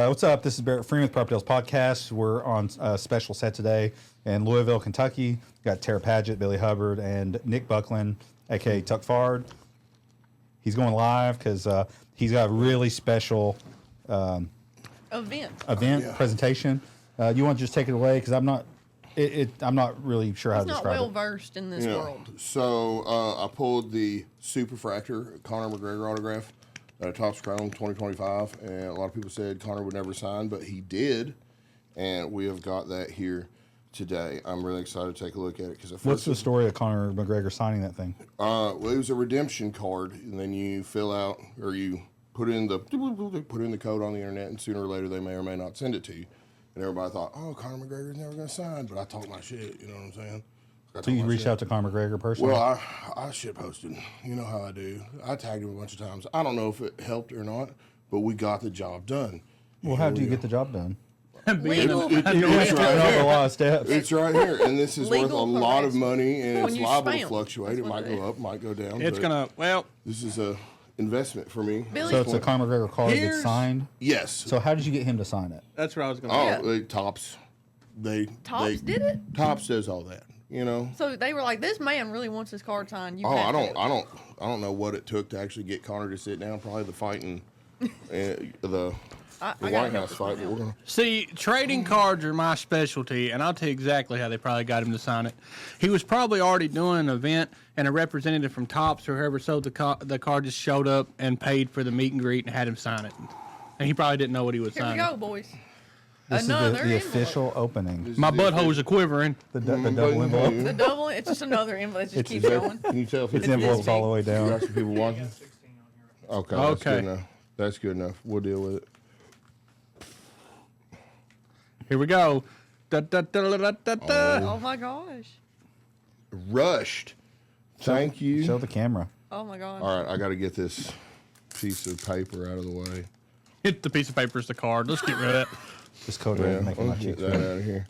What's up? This is Barrett Freeman with Property Deals Podcast. We're on a special set today in Louisville, Kentucky. We've got Tera Padgett, Billy Hubbard, and Nick Buckland, a.k.a. Tuck Fard. He's going live because he's got a really special event presentation. You want to just take it away? Because I'm not really sure how to describe it. He's not well versed in this world. So I pulled the Superfractor Conner McGregor autograph. Topps Chrome 2025, and a lot of people said Conner would never sign, but he did, and we have got that here today. I'm really excited to take a look at it because what's the story of Conner McGregor signing that thing? Well, it was a redemption card, and then you fill out or you put in the code on the internet, and sooner or later they may or may not send it to you. And everybody thought, oh, Conner McGregor's never going to sign, but I talk my shit. You know what I'm saying? So you reached out to Conner McGregor personally? Well, I shit posted. You know how I do. I tagged him a bunch of times. I don't know if it helped or not, but we got the job done. Well, how did you get the job done? It's right here. A lot of steps. It's right here, and this is worth a lot of money, and it's liable to fluctuate. It might go up, might go down. It's gonna. Well, this is a investment for me. So it's a Conner McGregor card that's signed. Yes. So how did you get him to sign it? That's what I was going to say. Topps. Topps did it. Topps does all that. You know, so they were like, "This man really wants his card signed." I don't know what it took to actually get Conner to sit down. Probably the fighting, the White House fight. But we're gonna see. Trading cards are my specialty, and I'll tell you exactly how they probably got him to sign it. He was probably already doing an event, and a representative from Topps or whoever sold the card just showed up and paid for the meet and greet and had him sign it. And he probably didn't know what he was signing. Here we go, boys. This is the official opening. My buttholes are quivering. The double envelope. The double, it's just another envelope. It just keeps going. Can you tell if it's envelopes all the way down? Got some people watching? Okay. That's good enough. That's good enough. We'll deal with it. Here we go. Oh my gosh. Rushed. Thank you. Show the camera. Oh my gosh. All right, I got to get this piece of paper out of the way. Hit the piece of paper is the card. Let's get rid of that. Just code red and make my cheeks red. That out of here.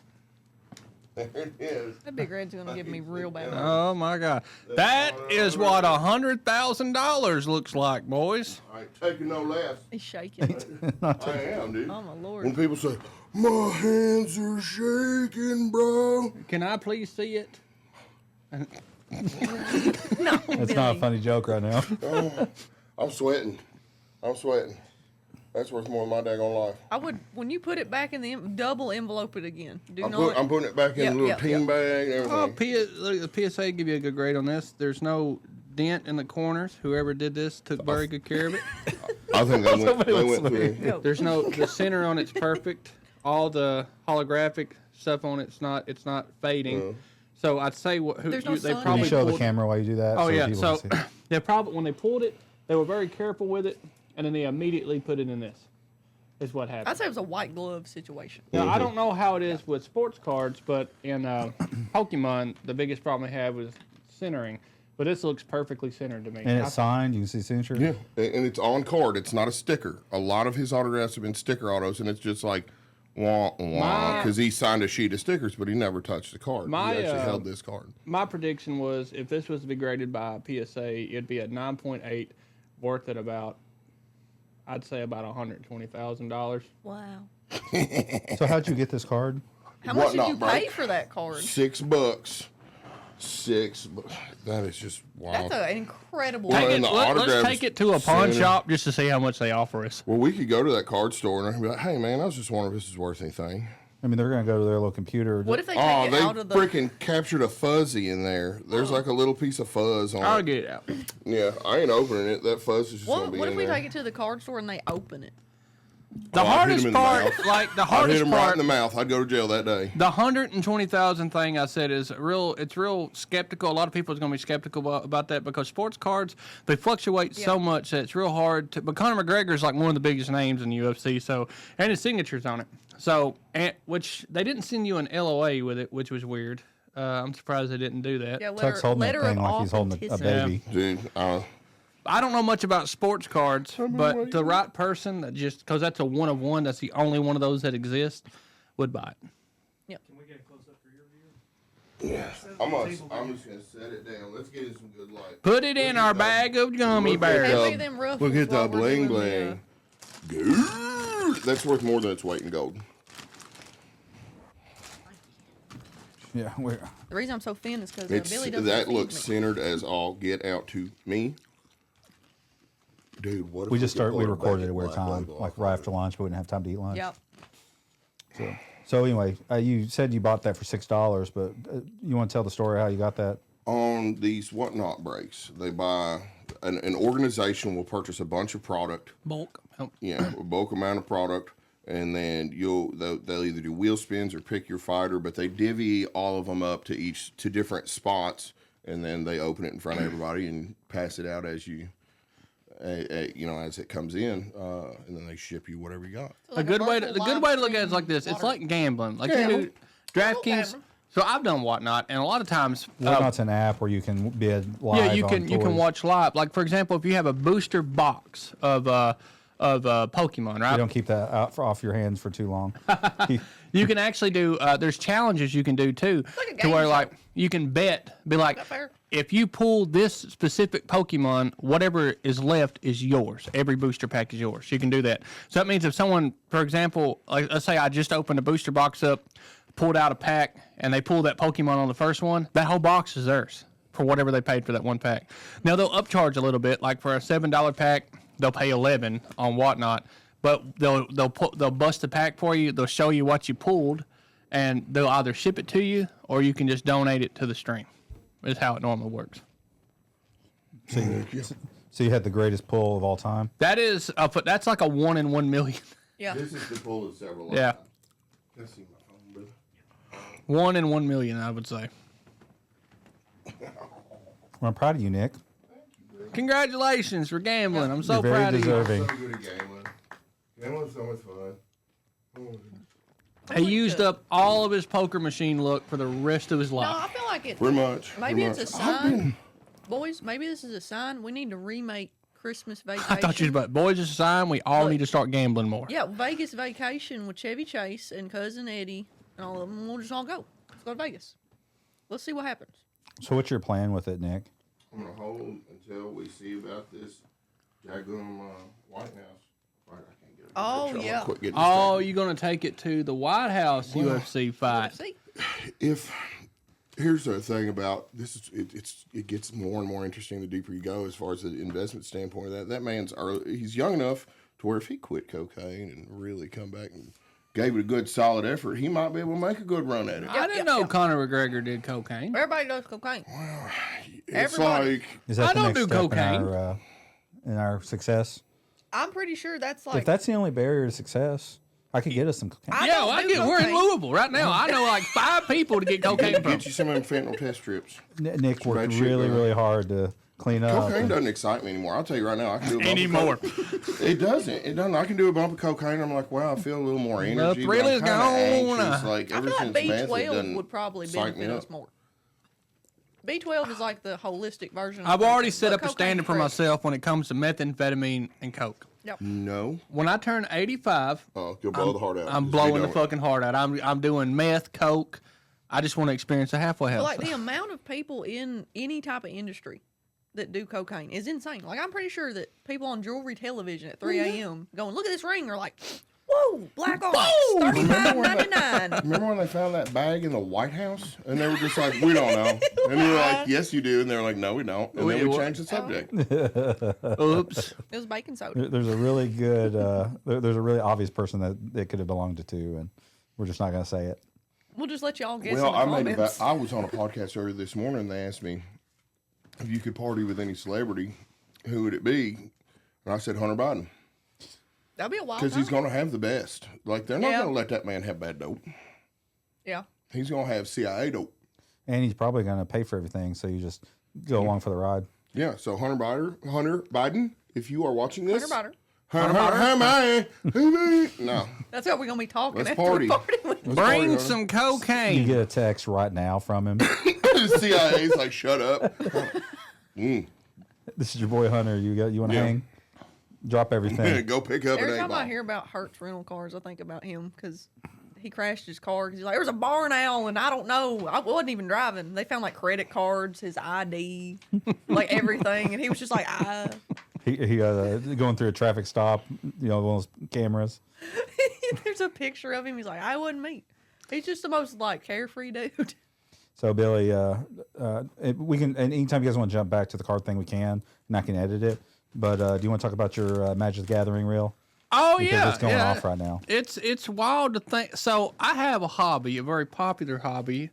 There it is. That big red's gonna give me real bad. Oh my God, that is what $100,000 looks like, boys. I ain't taking no less. He's shaking. I am, dude. Oh my Lord. When people say, "My hands are shaking, bro," can I please see it? No, That's Billy. not a funny joke right now. I'm sweating. That's worth more than my daggone life. I would, when you put it back in the double envelope it again. I'm putting it back in a little team bag and everything. The PSA give you a good grade on this. There's no dent in the corners. Whoever did this took very good care of it. I think they went through. There's the center on it's perfect. All the holographic stuff on it's not fading. So I'd say they probably Can you show the camera while you do that? Oh yeah. So they probably when they pulled it, they were very careful with it. And then they immediately put it in this, is what happened. I'd say it was a white glove situation. Now, I don't know how it is with sports cards, but in Pokemon, the biggest problem they had was centering. But this looks perfectly centered to me. And it's signed. You can see signature. Yeah, and it's on card. It's not a sticker. A lot of his autographs have been sticker autos, and it's just like, wah, wah, because he signed a sheet of stickers, but he never touched the card. He actually held this card. My prediction was if this was to be graded by PSA, it'd be at 9.8, worth at about, I'd say about $120,000. Wow. So how'd you get this card? How much did you pay for that card? $6. That is just wild. That's an incredible. Let's take it to a pawn shop just to see how much they offer us. Well, we could go to that card store and I can be like, "Hey, man, I was just wondering if this is worth anything." I mean, they're going to go to their little computer. What if they take it out of the... freaking captured a fuzzy in there. There's like a little piece of fuzz on it. I'll get it out. Yeah, I ain't opening it. That fuzz is just going to be in there. What if we take it to the card store and they open it? The hardest part, like the hardest I'd hit him part, right in the mouth. I'd go to jail that day. The 120,000 thing I said is real. It's real skeptical. A lot of people are going to be skeptical about that because sports cards, they fluctuate so much that it's real hard to. But Conner McGregor is like one of the biggest names in the UFC. So and his signature's on it. So which they didn't send you an LOA with it, which was weird. I'm surprised they didn't do that. Yeah, Tuck's holding that thing like he's holding a baby. Dude, I don't know much about sports cards, but the right person that just because that's a one of one, that's the only one of those that exists, would buy it. Yep. Can we get a close up for your view? Yeah. I'm just gonna set it down. Let's get it some good light. Put it in our bag of gummy bears. Look at the bling bling. Good. That's worth more than its weight in gold. Yeah, The reason I'm so thin is because Billy doesn't That feed looks me. centered as all get out to me. Dude, what if we recorded at a weird time, like right after lunch, but we didn't have time to eat lunch. Yep. So anyway, you said you bought that for $6, but you want to tell the story how you got that? On these whatnot breaks, they buy an organization will purchase a bunch of product, Bulk. Oh. a bulk amount of product, and then they'll either do wheel spins or pick your fighter, but they divvy all of them up to different spots, and then they open it in front of everybody and pass it out as you. As it comes in, and then they ship you whatever you got. So A like good way to virtual look at it is like this. It's water. like gambling. Like you do DraftKings. Gambling. So I've done Whatnot, and a lot of times, Whatnot's an app where you can bid live. yeah, you can toys. watch live. Like for example, if you have a booster box of Pokemon, right? You don't keep that off your hands for too long. You can actually do. There's challenges you can do too, like a to game where show. like you can bet. Be like, that fair? if you pull this specific Pokemon, whatever is left is yours. Every booster pack is yours. You can do that. So that means if someone, for example, like let's say I just opened a booster box up, pulled out a pack, and they pulled that Pokemon on the first one, that whole box is theirs for whatever they paid for that one pack. Now they'll upcharge a little bit. Like for a $7 pack, they'll pay $11 on Whatnot, but they'll bust the pack for you. They'll show you what you pulled, and they'll either ship it to you or you can just donate it to the stream. Is how it normally works. So you had the greatest pull of all time. That is that's like a 1 in 1 million. Yeah. This is the pull of several. Yeah. Can I see my phone, brother? 1 in 1 million, I would say. Well, I'm proud of you, Nick. Congratulations for gambling. I'm so You're very proud of you. deserving. So good at gambling. Gambling's so much fun. He used up all of his poker machine luck for the rest of his No, life. I feel like it. Pretty much. Maybe pretty it's a much. sign. Boys, maybe this is a sign. We need to remake Christmas Vacation. I thought you was about boys. It's a sign we all Look. need to start gambling more. Yeah, Vegas Vacation with Chevy Chase and Cousin Eddie and all of them. We'll just all go. Let's go to Vegas. Let's see what happens. So what's your plan with it, Nick? I'm gonna hold until we see about this Jaguar White House. Right, I can't get it. Oh, I'm gonna yeah. quit getting Oh, distracted. you're gonna take it to the White House UFC fight. See? Here's the thing about this is it gets more and more interesting the deeper you go as far as the investment standpoint of that man's he's young enough to where if he quit cocaine and really come back and gave it a good solid effort, he might be able to make a good run at it. I didn't know Conor McGregor did cocaine. Everybody does cocaine. It's Everybody. like Is that I the don't next do step cocaine. In our success? I'm pretty sure that's like. If that's the only barrier to success, I could get us some cocaine. I Yeah, don't well, do we're in cocaine. Louisville right now. I know like 5 people to get cocaine from. get you some of them fentanyl test strips. Nick worked Right shit, really, brother. really hard to clean up. Cocaine doesn't excite me anymore. I'll tell you right now, I can do a bump Anymore. Of coke. It doesn't. It doesn't. I can do a bump of cocaine. I'm like, wow, I feel a little more energy. thrill but I'm is kinda gone. anxious. Like I ever feel like since meth, it B12 doesn't would probably psych me benefit up. us more. B12 is like the holistic version of I've already cocaine, set but up a standard for cocaine's fresh. myself when it comes to methamphetamine and coke. Yep. No. When I turn 85, Oh, you'll blow the heart out. I'm Just blowing be the done with it. fucking heart out. I'm doing meth, coke. I just want to experience a halfway But house. like the amount of people in any type of industry that do cocaine is insane. Like I'm pretty sure that people on jewelry television at 3 a.m. going, look at this ring, are like, whoa, black onyx, $35.99. Remember when they found that bag in the White House? And they were just like, we don't know. And we were like, yes, you do. And they were like, no, we don't. And Wait, then we what? changed the subject. Oops. It was baking soda. There's a really good, there's a really obvious person that it could have belonged to, and we're just not going to say it. We'll just let y'all guess Well, in the I comments. I was on a podcast earlier this morning. And they asked me if you could party with any celebrity, who would it be? And I said Hunter Biden. That'll be a wild Because he's time. going to have the best. Like, they're not Yeah. going to let that man have bad dope. Yeah. He's going to have CIA dope. And he's probably going to pay for everything, so you just go along for the ride. Yeah, so Hunter Biden, if you are watching this. Hunter Biden. Hunter Biden. No. That's how we're going to be talking Let's after party. the party. Let's Bring party, some You cocaine. get a text right now from him. The CIA's like, shut up. This is your boy Hunter. You want to Yeah. hang? Drop everything. Go pick up an Every egg time I ball. hear about Hertz rental cars, I think about him because he crashed his car because he's like, there was a barn owl and I don't know. I wasn't even driving. They found like credit cards, his ID, like everything. And he was just like, He going through a traffic stop, one of those cameras. There's a picture of him. He's like, I wasn't me. He's just the most like carefree dude. So Billy, we can, and anytime you guys want to jump back to the card thing, we can, and I can edit it. But do you want to talk about your Magic the Gathering reel? Oh Because it's going off right now. It's wild to think. So I have a hobby, a very popular hobby.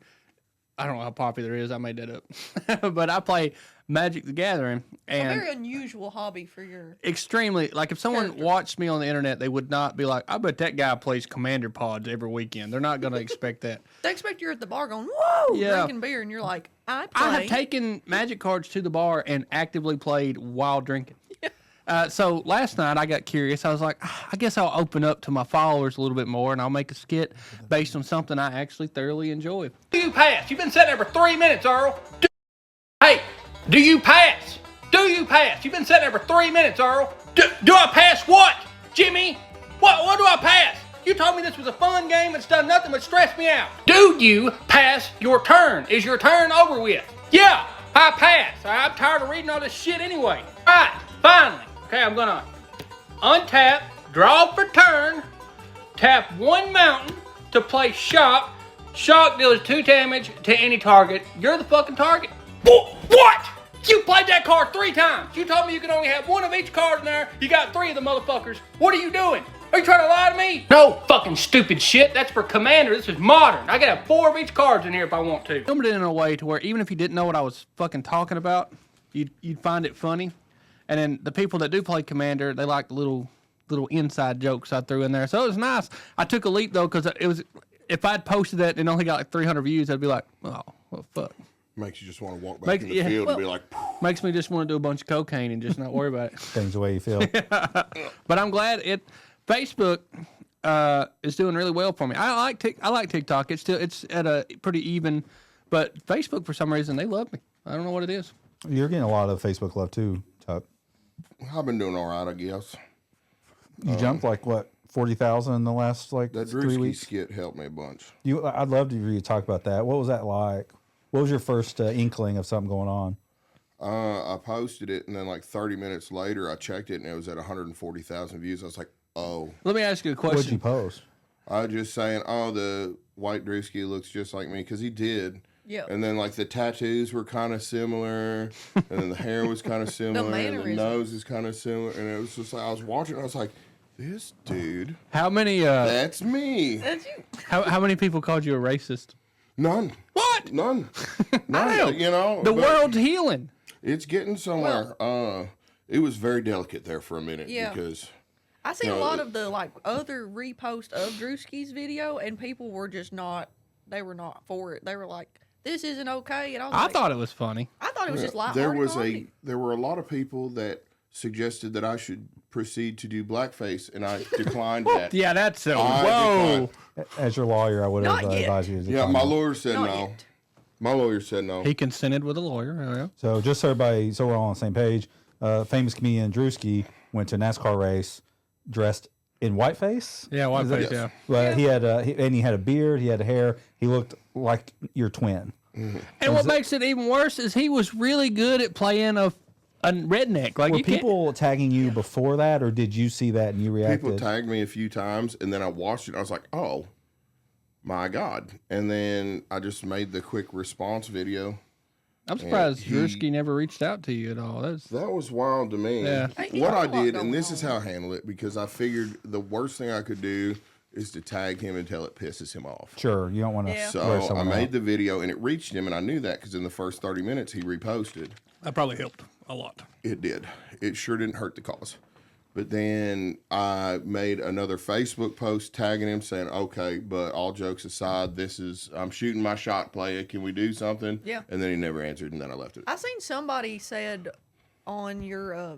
I don't know how popular it is. I made that up, but I play Magic the Gathering, and A very unusual hobby for your. extremely like if someone Character. watched me on the internet, they would not be like, I bet that guy plays Commander Pods every weekend. They're not going to expect that. They expect you're at the bar going, whoa, Yeah. drinking beer, and you're like, I play. I have taken Magic cards to the bar and actively played while drinking. So last night I got curious. I was like, I guess I'll open up to my followers a little bit more and I'll make a skit based on something I actually thoroughly enjoy. Do you pass? You've been sitting there for 3 minutes, Earl. Hey, do you pass? Do you pass? You've been sitting there for 3 minutes, Earl. Do I pass what, Jimmy? What do I pass? You told me this was a fun game. It's done nothing but stress me out. Do you pass your turn? Is your turn over with? Yeah, I pass. I'm tired of reading all this shit anyway. All right, finally. Okay, I'm gonna untap, draw for turn, tap one mountain to play shock. Shock deals 2 damage to any target. You're the fucking target. What? You played that card 3 times. You told me you could only have 1 of each card in there. You got 3 of the motherfuckers. What are you doing? Are you trying to lie to me? No fucking stupid shit. That's for Commander. This is modern. I can have 4 of each cards in here if I want to. Filmed it in a way to where even if you didn't know what I was fucking talking about, you'd find it funny. And then the people that do play Commander, they like the little inside jokes I threw in there. So it was nice. I took a leap though, because it was, if I'd posted that and only got like 300 views, I'd be like, oh, well, fuck. Makes you just want to walk back in the field and be like, Makes me just want to do a bunch of cocaine and just not worry about it. Things the way you feel. But I'm glad Facebook is doing really well for me. I like TikTok. It's at a pretty even, but Facebook for some reason they love me. I don't know what it is. You're getting a lot of Facebook love too, Tuck. I've been doing all right, I guess. You jumped like what 40,000 in the last like That 3 Drewski weeks. skit helped me a bunch. I'd love to hear you talk about that. What was that like? What was your first inkling of something going on? I posted it, and then like 30 minutes later, I checked it, and it was at 140,000 views. I was like, oh. Let me ask you a What'd you question. post? I was just saying, oh, the white Drewski looks just like me, because he did. Yeah. And then like the tattoos were kind of similar, and then the hair was kind of similar, and the mannerisms. nose is kind of similar, and it was just like I was watching, I was like, this dude, How many that's me. That's you. how many people called you a racist? None. What? None. know. You know, The but world's healing. it's getting somewhere. It was very delicate there for a minute Yeah. because I seen No, a lot of the like other repost of Drewski's video, and people were just not. They were not for it. They were like, "This isn't okay." And I was I like, thought it was funny. I thought it was just like there were a lot of people that suggested that I should proceed to do blackface, and I declined that. Yeah, that's so. I Whoa. declined. As your lawyer, I would have Not yet. advised you to Yeah, decline my that. lawyer said Not no. yet. My lawyer said no. He consented with a lawyer. Oh, yeah. So just so everybody, so we're all on the same page, famous comedian Drewski went to a NASCAR race dressed in whiteface. Yeah, whiteface, Yes. yeah. Well, he had he had a beard, he had hair. He looked like your twin. And what makes it even worse is he was really good at playing a redneck. Like Were you can't. people tagging you before that, or did you see that and you reacted? People tagged me a few times, and then I watched it, and I was like, oh, my God. And then I just made the quick response video. I'm surprised he- Drewski never reached out to you at all. That's That was wild to me. Yeah. Hey, he What got I a lot did, going and this is on. how I handle it, because I figured the worst thing I could do is to tag him until it pisses him off. Sure, you don't want to Yeah. wear So I someone made out. the video, and it reached him, and I knew that because in the first 30 minutes he reposted. that probably helped a lot. It did. It sure didn't hurt the cause. But then I made another Facebook post tagging him saying, okay, but all jokes aside, I'm shooting my shot, playa. Can we do something? Yeah. And then he never answered, and then I left it. I seen somebody said on your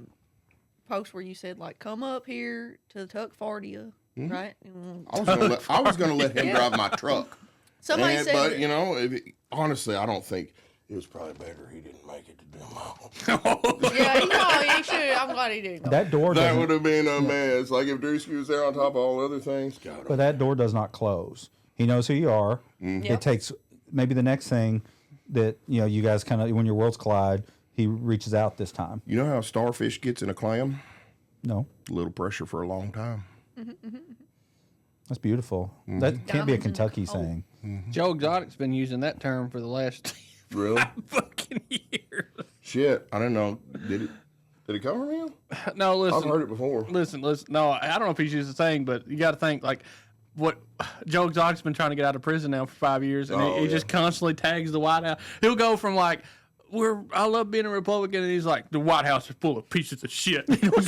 post where you said like, "Come up here to Tuck Fardia," right? And I was gonna let him drive my truck. somebody said, But, that- you know, honestly, I don't think it was probably better he didn't make it to demo. "Yeah, he should." I'm glad he didn't. Go. That door That doesn't, would have been a mess. Like if Drewski was there on top of all the other things. God, but that door does not close. He knows who you are. Yeah. It takes maybe the next thing that you guys kind of when your worlds collide. He reaches out this time. you know how a starfish gets in a clam? No, A little pressure for a long time. That's beautiful. That can't be a Diamonds and Kentucky coal. saying. Joe Exotic's been using that term for the last Really? fucking years. Shit, I didn't know. Did it come from him? No, listen. I've heard it before. Listen. No, I don't know if he's used the saying, but you got to think like what Joe Exotic's been trying to get out of prison now for 5 years, and he just constantly tags the White House. He'll go from like, I love being a Republican, and he's like, the White House is full of pieces of shit. He don't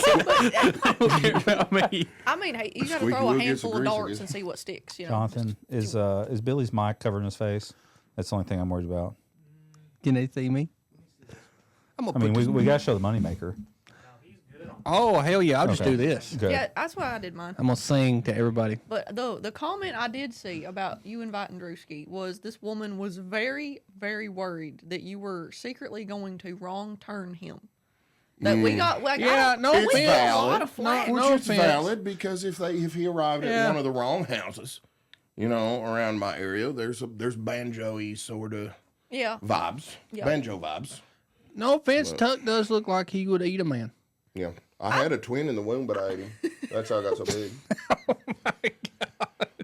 care about me. I mean, hey, you got to Squeaky throw a wheel gets the handful of grease, I darts guess. and see what sticks. You know, Jonathan, is Billy's mic covering his face? That's the only thing I'm worried about. Can they see me? I mean, we got to show the moneymaker. Oh hell yeah! I'll just Okay. do this. Good. Yeah, that's why I did mine. I'm gonna sing to everybody. But the comment I did see about you inviting Drewski was this woman was very, very worried that you were secretly going to wrong turn him. That we got like Yeah, no we offense. got a lot of flack. Which No is offense. valid because if he arrived Yeah. at one of the wrong houses, around my area, there's banjo-y sort of Yeah, vibes, Yeah. banjo vibes. No offense, Tuck does look like he would eat a man. Yeah, I had a twin in the womb, but I ate him. That's how I got so big.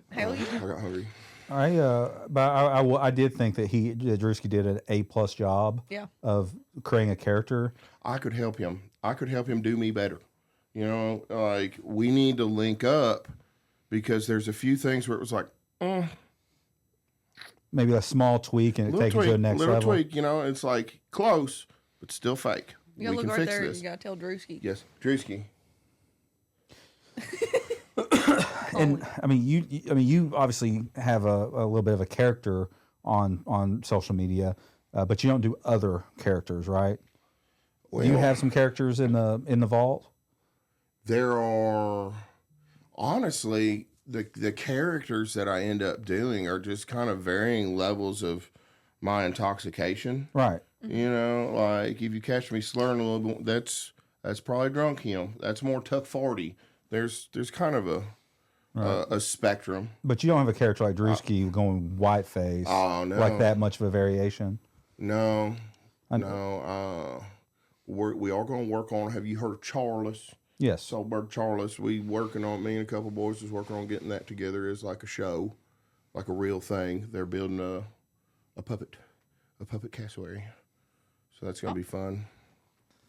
hell yeah. I got hungry. I did think that Drewski did an A+ job Yeah. of creating a character. I could help him. I could help him do me better. Like we need to link up because there's a few things where it was like, Maybe a small tweak and take it to the next little level. tweak. It's like close, but still fake. You gotta We look can right fix there. this. You gotta tell Drewski. Yes, Drewski. And I mean, you obviously have a little bit of a character on social media, but you don't do other characters, right? Well, Do you have some characters in the vault? There are honestly the characters that I end up doing are just kind of varying levels of my intoxication. Right. Like if you catch me slurring a little bit, that's probably drunk him. That's more tuck 40. There's kind of a spectrum. But you don't have a character like Drewski going white face. Oh, no. Like that much of a variation. No. We are going to work on. Have you heard of Charles? Yes. Soulbird Charles. Me and a couple boys was working on getting that together as like a show, like a real thing. They're building a puppet cassowary. So that's going to be fun.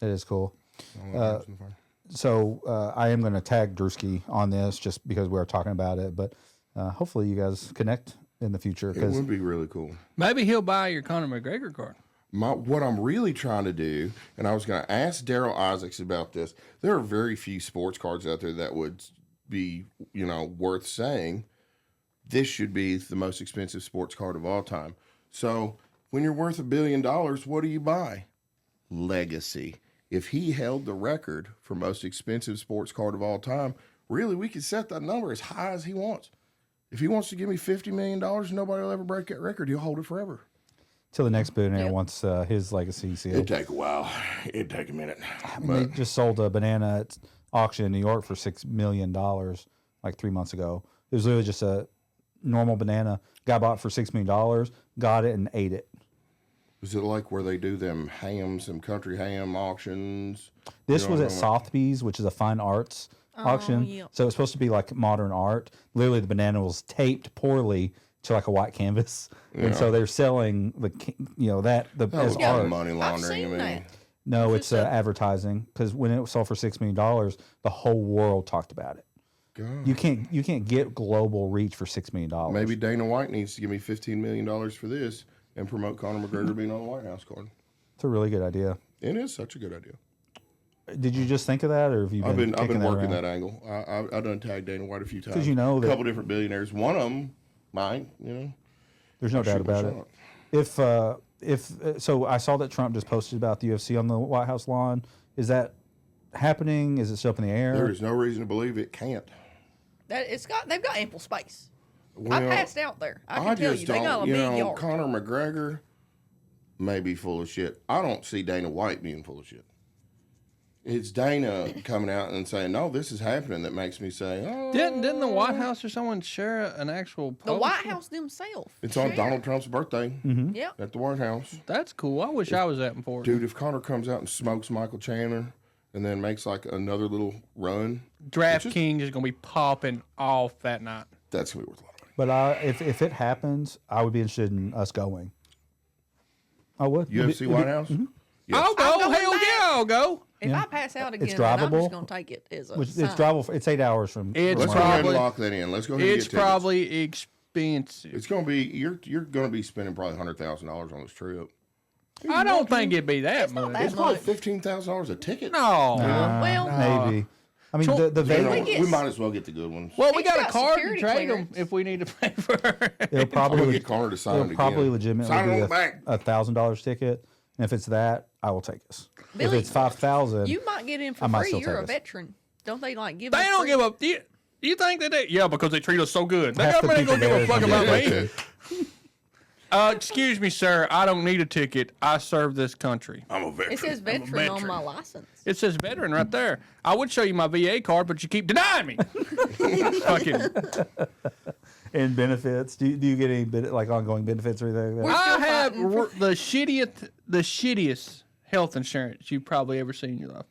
It is cool. I wanna have some fun. So I am going to tag Drewski on this just because we were talking about it, but hopefully you guys connect in the future It because would be really cool. Maybe he'll buy your Conner McGregor card. What I'm really trying to do, and I was going to ask Daryl Isaacs about this, there are very few sports cards out there that would be, worth saying. This should be the most expensive sports card of all time. So when you're worth $1 billion, what do you buy? Legacy. If he held the record for most expensive sports card of all time, really we could set that number as high as he wants. If he wants to give me $50 million, nobody will ever break that record. He'll hold it forever. till the next billionaire Yep. wants his legacy sealed. It'd take a while. It'd take a minute. They just sold a banana at auction in New York for $6 million like 3 months ago. It was literally just a normal banana. Guy bought it for $6 million, got it, and ate it. Is it like where they do them hams, them country ham auctions? This You know was what at I'm talking Sotheby's, which is a fine arts auction. yeah. So it's supposed to be like modern art. Literally, the banana was taped poorly to like a white canvas, and so they're selling That as was art. money laundering. seen I mean, that. No, It's it's just a- advertising because when it sold for $6 million, the whole world talked about it. God. You can't get global reach for $6 million. Maybe Dana White needs to give me $15 million for this and promote Conor McGregor being on the White House card. It's a really good idea. It is such a good idea. Did you just think of that, or have you been? I've been working around? that angle. I've done tagged Dana White a few times. 'Cause you know a that- couple different billionaires. One of them, mine. There's no doubt shoot my about it. shot. If so, I saw that Trump just posted about the UFC on the White House lawn. Is that happening? Is it still up in the air? There is no reason to believe it can't. They've got ample space. I Well, passed out there. I can I tell just you, they got don't. a big yard. Conor McGregor may be full of shit. I don't see Dana White being full of shit. It's Dana coming out and saying, "No, this is happening." That makes me say, "Oh." Didn't the White House or someone share an actual post? The White House themselves. It's on share. Donald Trump's birthday Yep. at the White House. That's cool. I wish I was at for it. Dude, if Conor comes out and smokes Michael Chandler and then makes like another little run, DraftKings is gonna be popping off that night. That's going to be worth a lot of money. But if it happens, I would be interested in us going. I would. UFC White House? Mm-hmm. Yeah. I'll go. I'm going Hell back. yeah, I'll go. If I pass out again, It's then I'm drivable. just going to take it as a It's sign. drivable. It's 8 hours from. It's Let's from go my- ahead and probably- lock that in. Let's go ahead and It's get tickets. probably expensive. It's going to be, you're going to be spending probably $100,000 on this trip. I don't think it'd be that not much. that It's probably much. $15,000 a ticket. No. Well, maybe. I mean, So- the You Vegas. know, Vegas- we might as well get the good ones. Well, we It's got a got card to security trade them clearance. if we need to pay for it. It'll I'm probably going to get Connor to sign it it'll again. probably legitimately Sign it on be the back. $1,000 ticket, and if it's that, I will take us. Billy, if it's 5,000, you might get in for I might free. still You're a take us. veteran. Don't they like give They us don't free- give up. You think that they? Yeah, because they treat us so good. The Half the government ain't gonna people give a fuck there about is me. Excuse me, sir. I don't need a ticket. I serve this country. I'm a veteran. It says veteran on my license. It says veteran right there. I would show you my VA card, but you keep denying me. Fucking. and benefits. Do you get any like ongoing benefits or anything like that? We're I still have fighting the shittiest health insurance you've probably ever seen in your life.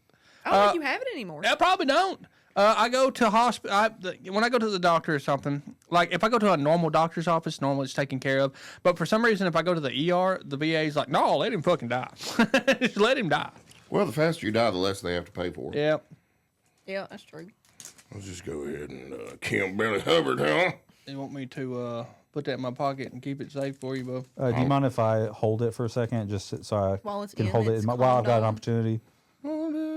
I don't think you have it anymore. I probably don't. I go to hospital. When I go to the doctor or something, like if I go to a normal doctor's office, normally it's taken care of. But for some reason, if I go to the ER, the VA's like, no, let him fucking die. Just let him die. Well, the faster you die, the less they have to pay for. Yeah. Yeah, that's true. Let's just go ahead and kill Billy Hubbard, huh? You want me to put that in my pocket and keep it safe for you, bub? Do you mind if I hold it for a second, just so I While it's can in hold it its while I've got an condom. opportunity?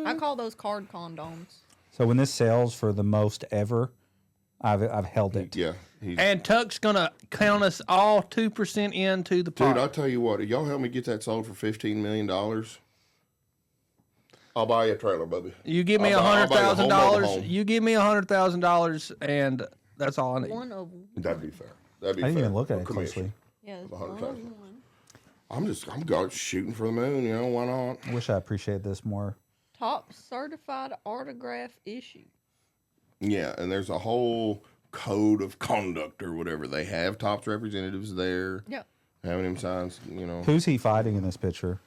I call those card condoms. So when this sells for the most ever, I've held it. Yeah. He's, And Tuck's gonna count us all 2% into the pot. dude, I'll tell you what. If y'all help me get that sold for $15 million, I'll buy you a trailer, baby. You give me I'll buy you a whole $100,000. mobile home. You give me $100,000, and that's all I need. One of That'd be fair. That'd be I didn't fair. even look at A it commission. closely. yeah. A hundred one thousand. of one. I'm going shooting for the moon, you know, why not? I wish I appreciated this more. Top certified autograph issue. Yeah, and there's a whole code of conduct or whatever. They have Topps representatives there, Yeah. having him sign, you know. Who's he fighting in this picture?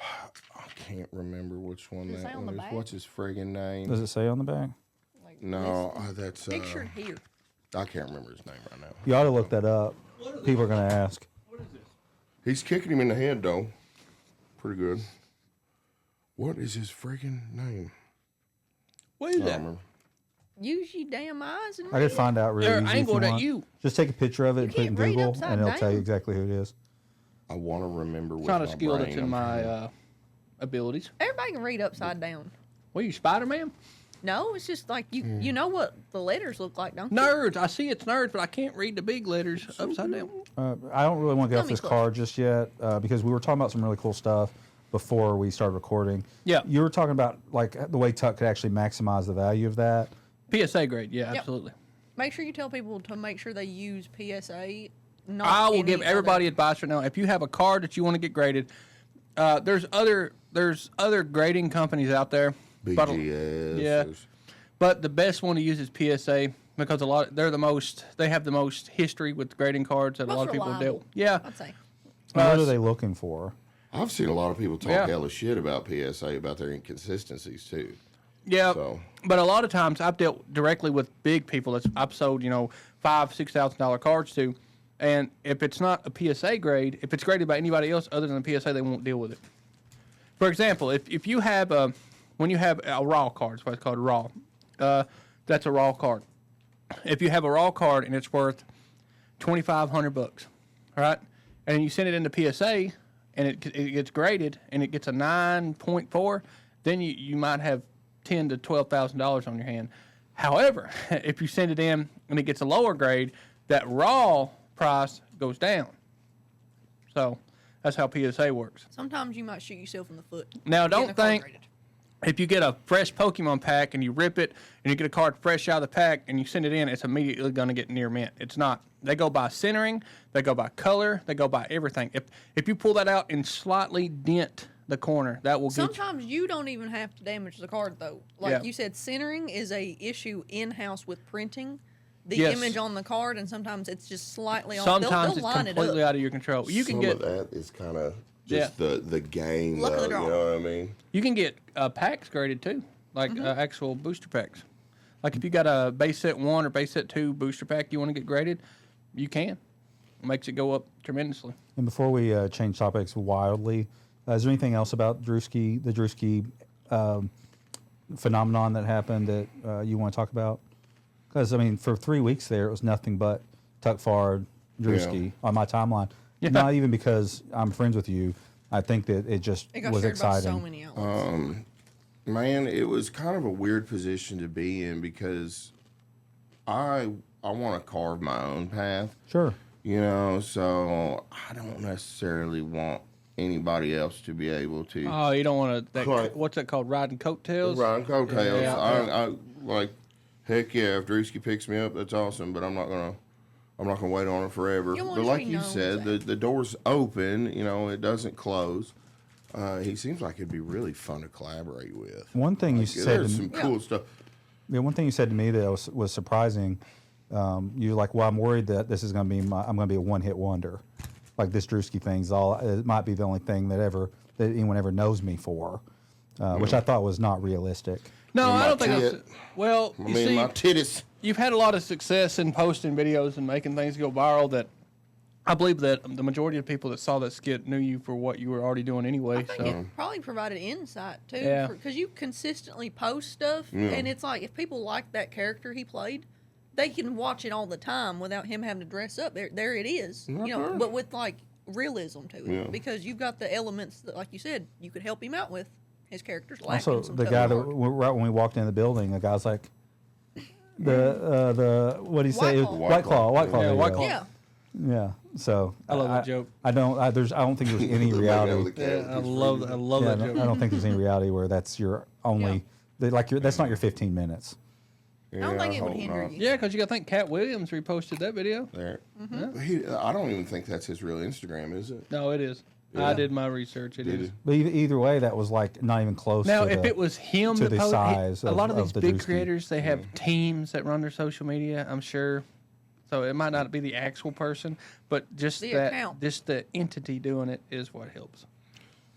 I can't remember which one Does it say that on one the is. back? What's his friggin' name? Does it say on the back? Like No, this. that's Pictured here. I can't remember his name right now. You ought to look that up. People are going to ask. He's kicking him in the head though. Pretty good. What is his freaking name? What I is don't that? remember. Use your damn eyes and I read could find out really They're easy if angled at want. you. Just take a picture of it and put it in can't read Google, upside and it'll tell you down. exactly who it is. I want to remember. It's not a skill that's in my abilities. Everybody can read upside down. What are you, Spider-Man? No, it's just like you know what the letters look like, don't you? Nerds. I see it's nerds, but I can't read the big letters upside down. I don't really want to get Tell off me this close. card just yet because we were talking about some really cool stuff before we started recording. Yeah. You were talking about like the way Tuck could actually maximize the value of that. PSA grade. Yeah, Yep. absolutely. Make sure you tell people to make sure they use PSA. Not I will any give everybody other. advice right now. If you have a card that you want to get graded, there's other grading companies out there. But, BGS. yeah. there's- but the best one to use is PSA because they have the most history with grading cards that a Most lot of people reliable, do. Yeah. I'd say. What are they looking for? I've seen a lot of people talk Yeah. hella shit about PSA about their inconsistencies too. Yeah, So- but a lot of times I've dealt directly with big people that I've sold, $5,000-$6,000 cards to, and if it's not a PSA grade, if it's graded by anybody else other than the PSA, they won't deal with it. For example, if you have when you have a raw card, it's what it's called raw. That's a raw card. If you have a raw card and it's worth $2,500, all right, and you send it into PSA and it gets graded and it gets a 9.4, then you might have $10,000 to $12,000 on your hand. However, if you send it in and it gets a lower grade, that raw price goes down. So that's how PSA works. Sometimes you might shoot yourself in the foot. Now, getting don't a card think graded. if you get a fresh Pokemon pack and you rip it and you get a card fresh out of the pack and you send it in, it's immediately going to get near mint. It's not. They go by centering, they go by color, they go by everything. If you pull that out and slightly dent the corner, that will get you. Sometimes you don't even have to damage the card though. Like Yeah. you said, centering is a issue in house with printing the Yes. image on the card, and sometimes it's just slightly off. Sometimes they'll it's line it completely up. out of your control. You can Some get of that is kind of just the game, Luck of though, the draw. you know what I mean? packs graded too, like actual booster packs. Like if you got a base set 1 or base set 2 booster pack you want to get graded, you can. It makes it go up tremendously. And before we change topics wildly, is there anything else about the Drewski phenomenon that happened that you want to talk about? Because, I mean, for 3 weeks there, it was nothing but Tuck Fard, Drewski on my timeline. Yeah. Not even because I'm friends with you. I think that it just It got was shared by exciting. so many outlets. Man, it was kind of a weird position to be in because I want to carve my own path. Sure. You know, so I don't necessarily want anybody else to be able to. Oh, you don't want to. Right. What's that called? Riding coattails. Riding coattails. Yeah. I like, heck yeah, if Drewski picks me up, that's awesome. But I'm not gonna wait on it forever. You want But to like be you known said, for the door's open. You know, it doesn't close. He seems like it'd be really fun to collaborate with. One thing you said There's to some cool stuff. Yeah, one thing you said to me that was surprising. You're like, well, I'm worried that this is going to be I'm going to be a one-hit wonder. Like this Drewski thing's it might be the only thing that anyone ever knows me for, which I thought was not realistic. No, Well, I don't my think. tit. It's, well, I you mean, see, my titties. you've had a lot of success in posting videos and making things go viral. That I believe that the majority of people that saw that skit knew you for what you were already doing anyway. I think So it probably provided insight too, Yeah. because you consistently post stuff, and it's like if people like that character he played, they can watch it all the time without him having to dress up. There it is, you know, but with like realism to it, Yeah. because you've got the elements that, like you said, you could help him out with. His character's lacking Also, some the guy that color. right when we walked in the building, the guy's like, the what do you say? White Claw. Claw. White Claw. Yeah, there you White go. Claw. Yeah, Yeah. So I love that joke. I don't think there's any reality. Yeah, I love Yeah, that joke. I don't think there's any reality where that's your only. That's not your 15 minutes. I don't think it would hinder you. Yeah, because you got to think Cat Williams reposted that video. There. Mm-hmm. I don't even think that's his real Instagram, is it? No, it is. Yeah. I did my research. It Did is. he? But either way, that was like not even close. Now, to if it was him to that the posted, size a lot of of these the big Drewski. creators, they have teams that run their social media. I'm sure, so it might not be the actual person, but just The that, account. just the entity doing it is what helps.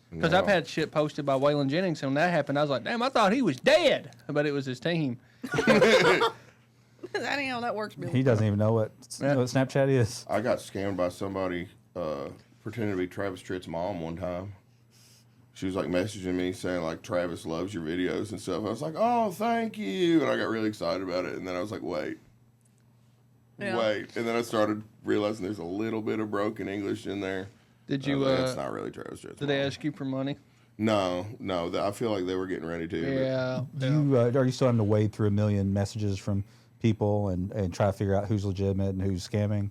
Because No. I've had shit posted by Waylon Jennings, and when that happened, I was like, damn, I thought he was dead, but it was his team. That ain't how that works, Billy. he doesn't even know what Snapchat is. I got scammed by somebody pretending to be Travis Tritt's mom one time. She was like messaging me saying like Travis loves your videos and stuff. I was like, oh, thank you, and I got really excited about it. And then I was like, wait, Yeah. and then I started realizing there's a little bit of broken English in there. Did I you? was like, that's not really Travis Tritt's Did mom. they ask you for money? No. I feel like they were getting ready to. Yeah. Are you still having to wade through a million messages from people and try to figure out who's legitimate and who's scamming?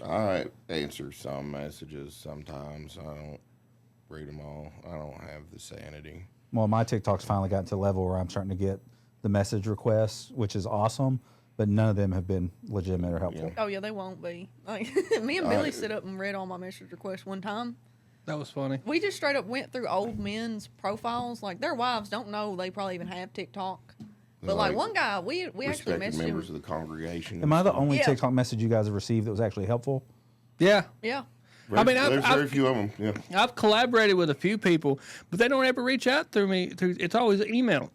I answer some messages sometimes. I don't read them all. I don't have the sanity. Well, my TikTok's finally gotten to the level where I'm starting to get the message requests, which is awesome, but none of them have been legitimate or helpful. Oh yeah, they won't be. Like, me and Billy sit up and read all my message requests one time. That was funny. We just straight up went through old men's profiles. Like their wives don't know they probably even have TikTok. But like one guy, we actually Respected messaged members him. of the congregation. Am I the only Yeah. TikTok message you guys have received that was actually helpful? Yeah. Yeah, I mean, there's I've- very few of them. Yeah. I've collaborated with a few people, but they don't ever reach out through me. It's always email.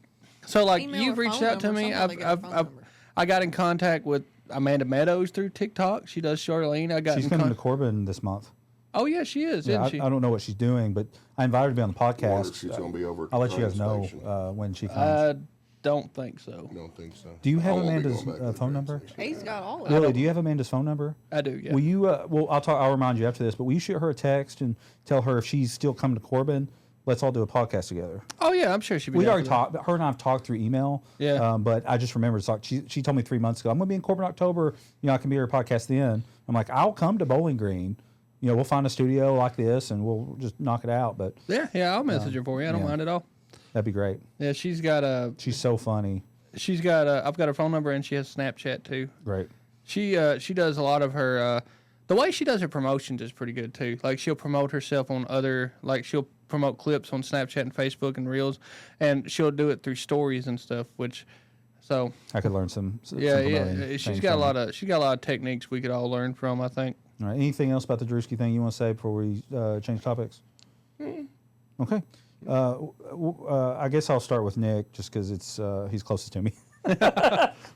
So like Email you've or reached phone out to number. me. Somehow they get a phone number. I got in contact with Amanda Meadows through TikTok. She does Charlene. I got She's in coming to contact. Corbin this month. Oh yeah, she is, Yeah, isn't she? I don't know what she's doing, but I invited her to be on the I wonder if podcast. she's going to be over at I'll the let you guys train know station. when she comes. I don't think so. Don't think so. Do you have I won't be Amanda's going back to the phone train number? station. he's got all of it. Lily, do you have Amanda's phone number? I do. Yeah. Will you? Well, I'll remind you after this. But will you shoot her a text and tell her if she's still coming to Corbin? Let's all do a podcast together. Oh yeah, I'm sure she'd be. We down already for that. talked. Her and I have talked through email. Yeah. But I just remembered. It's like she told me 3 months ago. I'm going to be in Corbin October. You know, I can be her podcast then. I'm like, I'll come to Bowling Green. You know, we'll find a studio like this and we'll just knock it out. But Yeah, I'll message her for you. I don't yeah. mind at all. that'd be great. Yeah, she's got a. She's so funny. I've got her phone number and she has Snapchat too. Great. She does a lot of her the way she does her promotions is pretty good too. Like she'll promote herself on she'll promote clips on Snapchat and Facebook and Reels, and she'll do it through stories and stuff. Which, so I could learn some. yeah, promoting she's things got a from lot her. of techniques we could all learn from. I think. All right. Anything else about the Drewski thing you want to say before we change topics? Okay. I guess I'll start with Nick just because he's closest to me.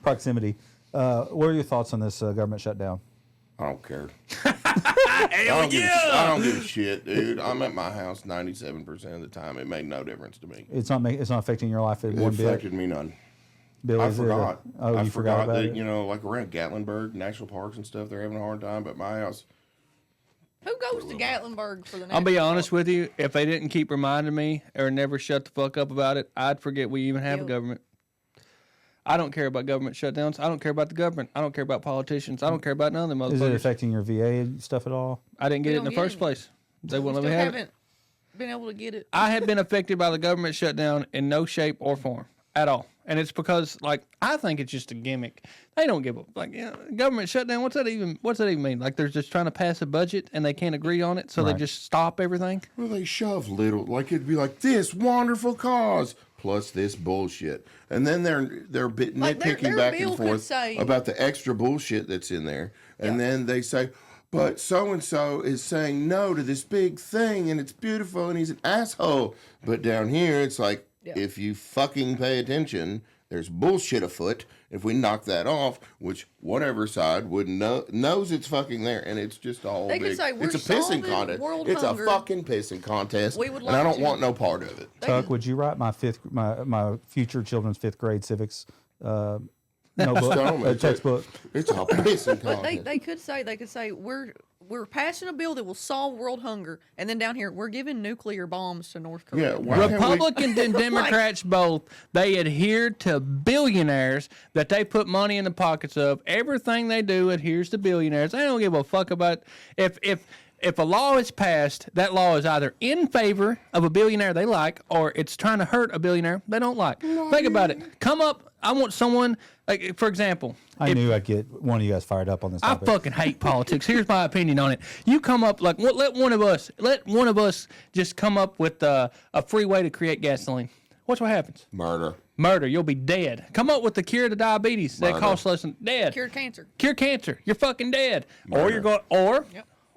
Proximity. What are your thoughts on this government shutdown? I don't care. I don't give a shit, dude. I'm at my house 97% of the time. It made no difference to me. It's not affecting your life It one bit. affected me none. Billy, I is it forgot. I I forgot about that, it. you know, like around Gatlinburg, national parks and stuff, they're having a hard time. But my house, Who goes to Gatlinburg for the I'll be national honest park? with you. If they didn't keep reminding me or never shut the fuck up about it, I'd forget we even have a Yep. government. I don't care about government shutdowns. I don't care about the government. I don't care about politicians. I don't care about none of them Is it motherfuckers. affecting your VA stuff at all? I didn't get We it in don't the get first it. place. They We wouldn't still let me have it. haven't been able to get it. I have been affected by the government shutdown in no shape or form at all. And it's because, like, I think it's just a gimmick. They don't give a government shutdown. What's that even mean? Like, they're just trying to pass a budget and they can't agree on it, so they Right. just stop everything. well, they shove little, like it'd be like this wonderful cause plus this bullshit, and then they're bit Like, their nitpicking back bill and could forth say- about the extra bullshit that's in there, and then they say, but so and so is saying no to this big thing, and it's beautiful, and he's an asshole. But down here, it's like, if you fucking pay attention, there's bullshit afoot. If we knock that off, which whatever side would knows it's fucking there, and it's just a whole They could big. say, "We're It's a pissing solving contest. world It's hunger. a fucking pissing contest, We would and I like don't to." want no part of it. Tuck, would you write my future children's fifth grade civics notebook, Stone, it's a- textbook? It's a pissing But contest. they could say we're passing a bill that will solve world hunger, and then down here we're giving nuclear bombs to North Korea. Yeah, why can't we- Republicans and Democrats both, they adhere to billionaires that they put money in the pockets of. Everything they do adheres to billionaires. They don't give a fuck about if a law is passed, that law is either in favor of a billionaire they like or it's trying to hurt a billionaire they don't like. Think about it. Come up, I want someone, like, for example, I knew I'd get one of you guys fired up on this I topic. fucking hate politics. Here's my opinion on it. You come up like let one of us just come up with a free way to create gasoline. Watch what happens. Murder. You'll be dead. Come up with the cure to diabetes that Murder. costs less than dead. Cure cancer. Cure cancer. You're fucking dead. Or Murder. you're going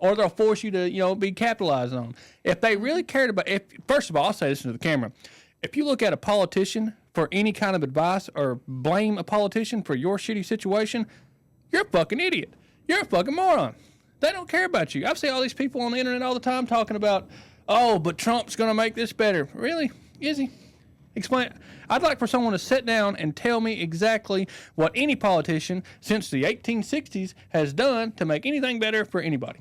or they'll force you to be capitalized on. If they really cared about first of all, I'll say this into the camera. If you look at a politician for any kind of advice or blame a politician for your shitty situation, you're a fucking idiot. You're a fucking moron. They don't care about you. I see all these people on the internet all the time talking about, oh, but Trump's going to make this better. Really? Is he? Explain. I'd like for someone to sit down and tell me exactly what any politician since the 1860s has done to make anything better for anybody.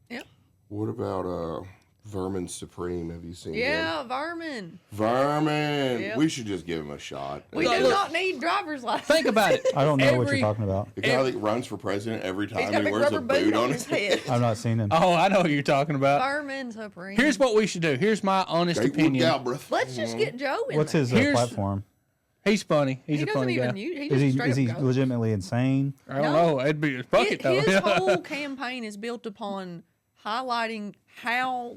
Yep. What about Vermin Supreme? Have you seen him? Yeah, Vermin. Vermin. Yep. We should just give him a shot. We Look, do look. not need driver's license. Think about it. I don't know what Every- you're talking about. The guy that runs for president every He's time got a he big wears a rubber boot boot on on his his head. I've not seen him. Oh, I know what you're talking about. Vermin Supreme. Here's what we should do. Here's my honest opinion. Let's just get Joe in What's there. his Here's- platform? He's funny. He's He a doesn't funny even guy. use. He Is just he straight is he up goes. legitimately insane? I don't No. know. It'd be fuck it though. His whole campaign is built upon highlighting how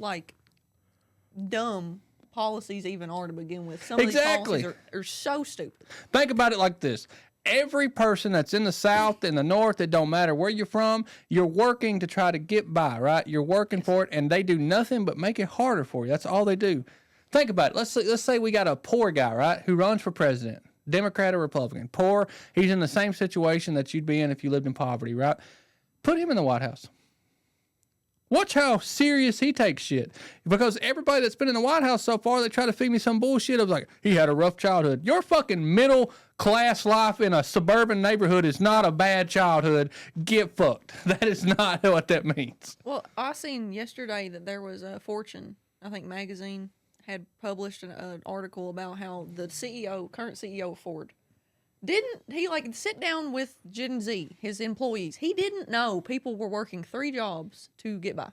dumb policies even are to begin with. Some of Exactly. these policies are so stupid. Think about it like this. Every person that's in the South, in the North, it don't matter where you're from, you're working to try to get by, right? You're working for it, and they do nothing but make it harder for you. That's all they do. Think about it. Let's say we got a poor guy, right, who runs for president, Democrat or Republican. Poor, he's in the same situation that you'd be in if you lived in poverty, right? Put him in the White House. Watch how serious he takes shit. Because everybody that's been in the White House so far, they try to feed me some bullshit of like, he had a rough childhood. Your fucking middle class life in a suburban neighborhood is not a bad childhood. Get fucked. That is not what that means. Well, I seen yesterday that there was a Fortune, I think, magazine had published an article about how the current CEO of Ford, didn't he sit down with Gen Z, his employees? He didn't know people were working 3 jobs to get by.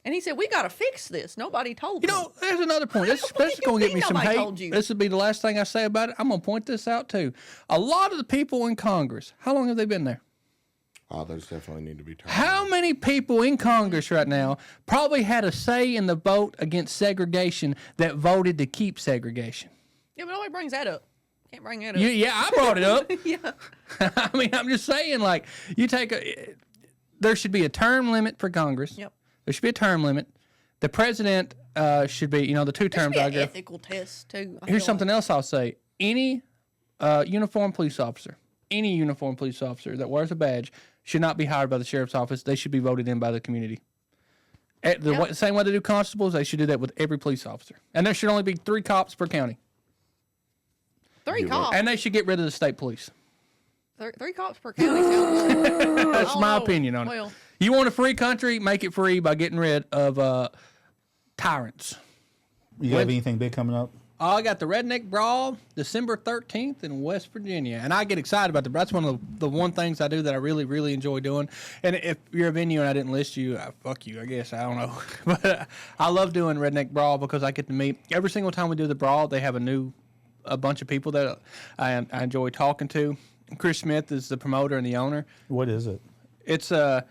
And he said, we got to fix this. Nobody told You me. know, there's another point. This What do is you going to get mean me some nobody hate. told you? This would be the last thing I say about it. I'm going to point this out too. A lot of the people in Congress, how long have they been there? Oh, those definitely need to be turned. How many people in Congress right now probably had a say in the vote against segregation that voted to keep segregation? Yeah, but nobody brings that up. Can't bring that up. Yeah, I brought it up. Yeah. I mean, I'm just saying, like, there should be a term limit for Congress. Yep. There should be a term limit. The president should be, the 2 There should terms be I an give. ethical test, too. I Here's feel something like. else I'll say. Any uniformed police officer, any uniformed police officer that wears a badge should not be hired by the sheriff's office. They should be voted in by the community. Same way they do constables, they should do that with every police officer. And there should only be 3 cops per county. 3 cops? And they should get rid of the state police. 3 cops per county sounds That's my opinion on it. You want a free country, make it free by getting rid of tyrants. You have anything big coming up? I got the Redneck Brawl, December 13th in West Virginia. And I get excited about that. That's one of the one things I do that I really, really enjoy doing. And if you're a venue and I didn't list you, fuck you, I guess. I don't know. But I love doing Redneck Brawl because I get to meet. Every single time we do the Brawl, they have a bunch of people that I enjoy talking to. Chris Smith is the promoter and the owner. What is it? It's a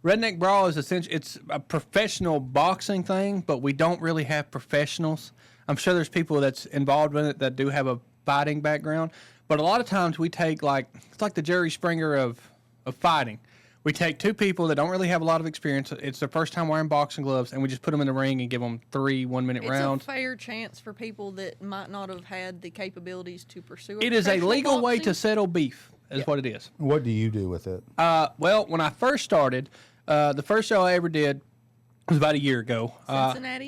Redneck Brawl is essentially it's a professional boxing thing, but we don't really have professionals. I'm sure there's people that's involved in it that do have a fighting background, but a lot of times we take it's like the Jerry Springer of fighting. We take 2 people that don't really have a lot of experience. It's their first time wearing boxing gloves, and we just put them in the ring and give them 3 1-minute rounds. It's a fair chance for people that might not have had the capabilities to pursue. It is a legal way to boxing. settle beef, is what it is. What do you do with it? Well, when I first started, the first show I ever did was about a year ago.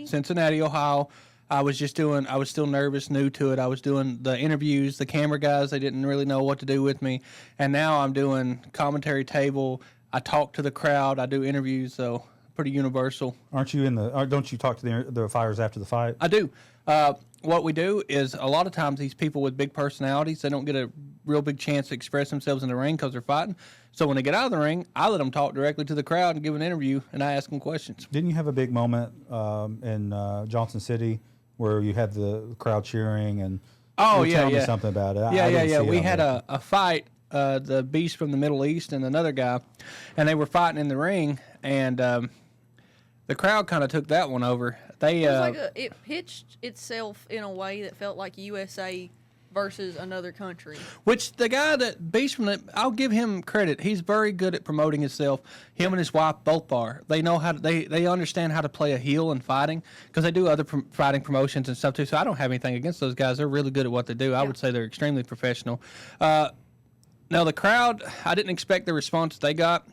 Cincinnati, Ohio. I was still nervous, new to it. I was doing the interviews, the camera guys, they didn't really know what to do with me. And now I'm doing commentary table. I talk to the crowd. I do interviews, so pretty universal. Aren't you don't you talk to the fighters after the fight? I do. What we do is a lot of times these people with big personalities, they don't get a real big chance to express themselves in the ring because they're fighting. So when they get out of the ring, I let them talk directly to the crowd and give an interview, and I ask them questions. Didn't you have a big moment in Johnson City where you had the crowd cheering and tell me something about it? Yeah. We had a fight, the Beast from the Middle East and another guy, and they were fighting in the ring, and the crowd kind of took that one over. It pitched itself in a way that felt like USA versus another country. Which the guy that Beast from I'll give him credit. He's very good at promoting himself. Him and his wife both are. They know how to, they understand how to play a heel in fighting because they do other fighting promotions and stuff too. So I don't have anything against those guys. They're really good at what they do. I would say they're extremely professional. Now the crowd, I didn't expect the response they got,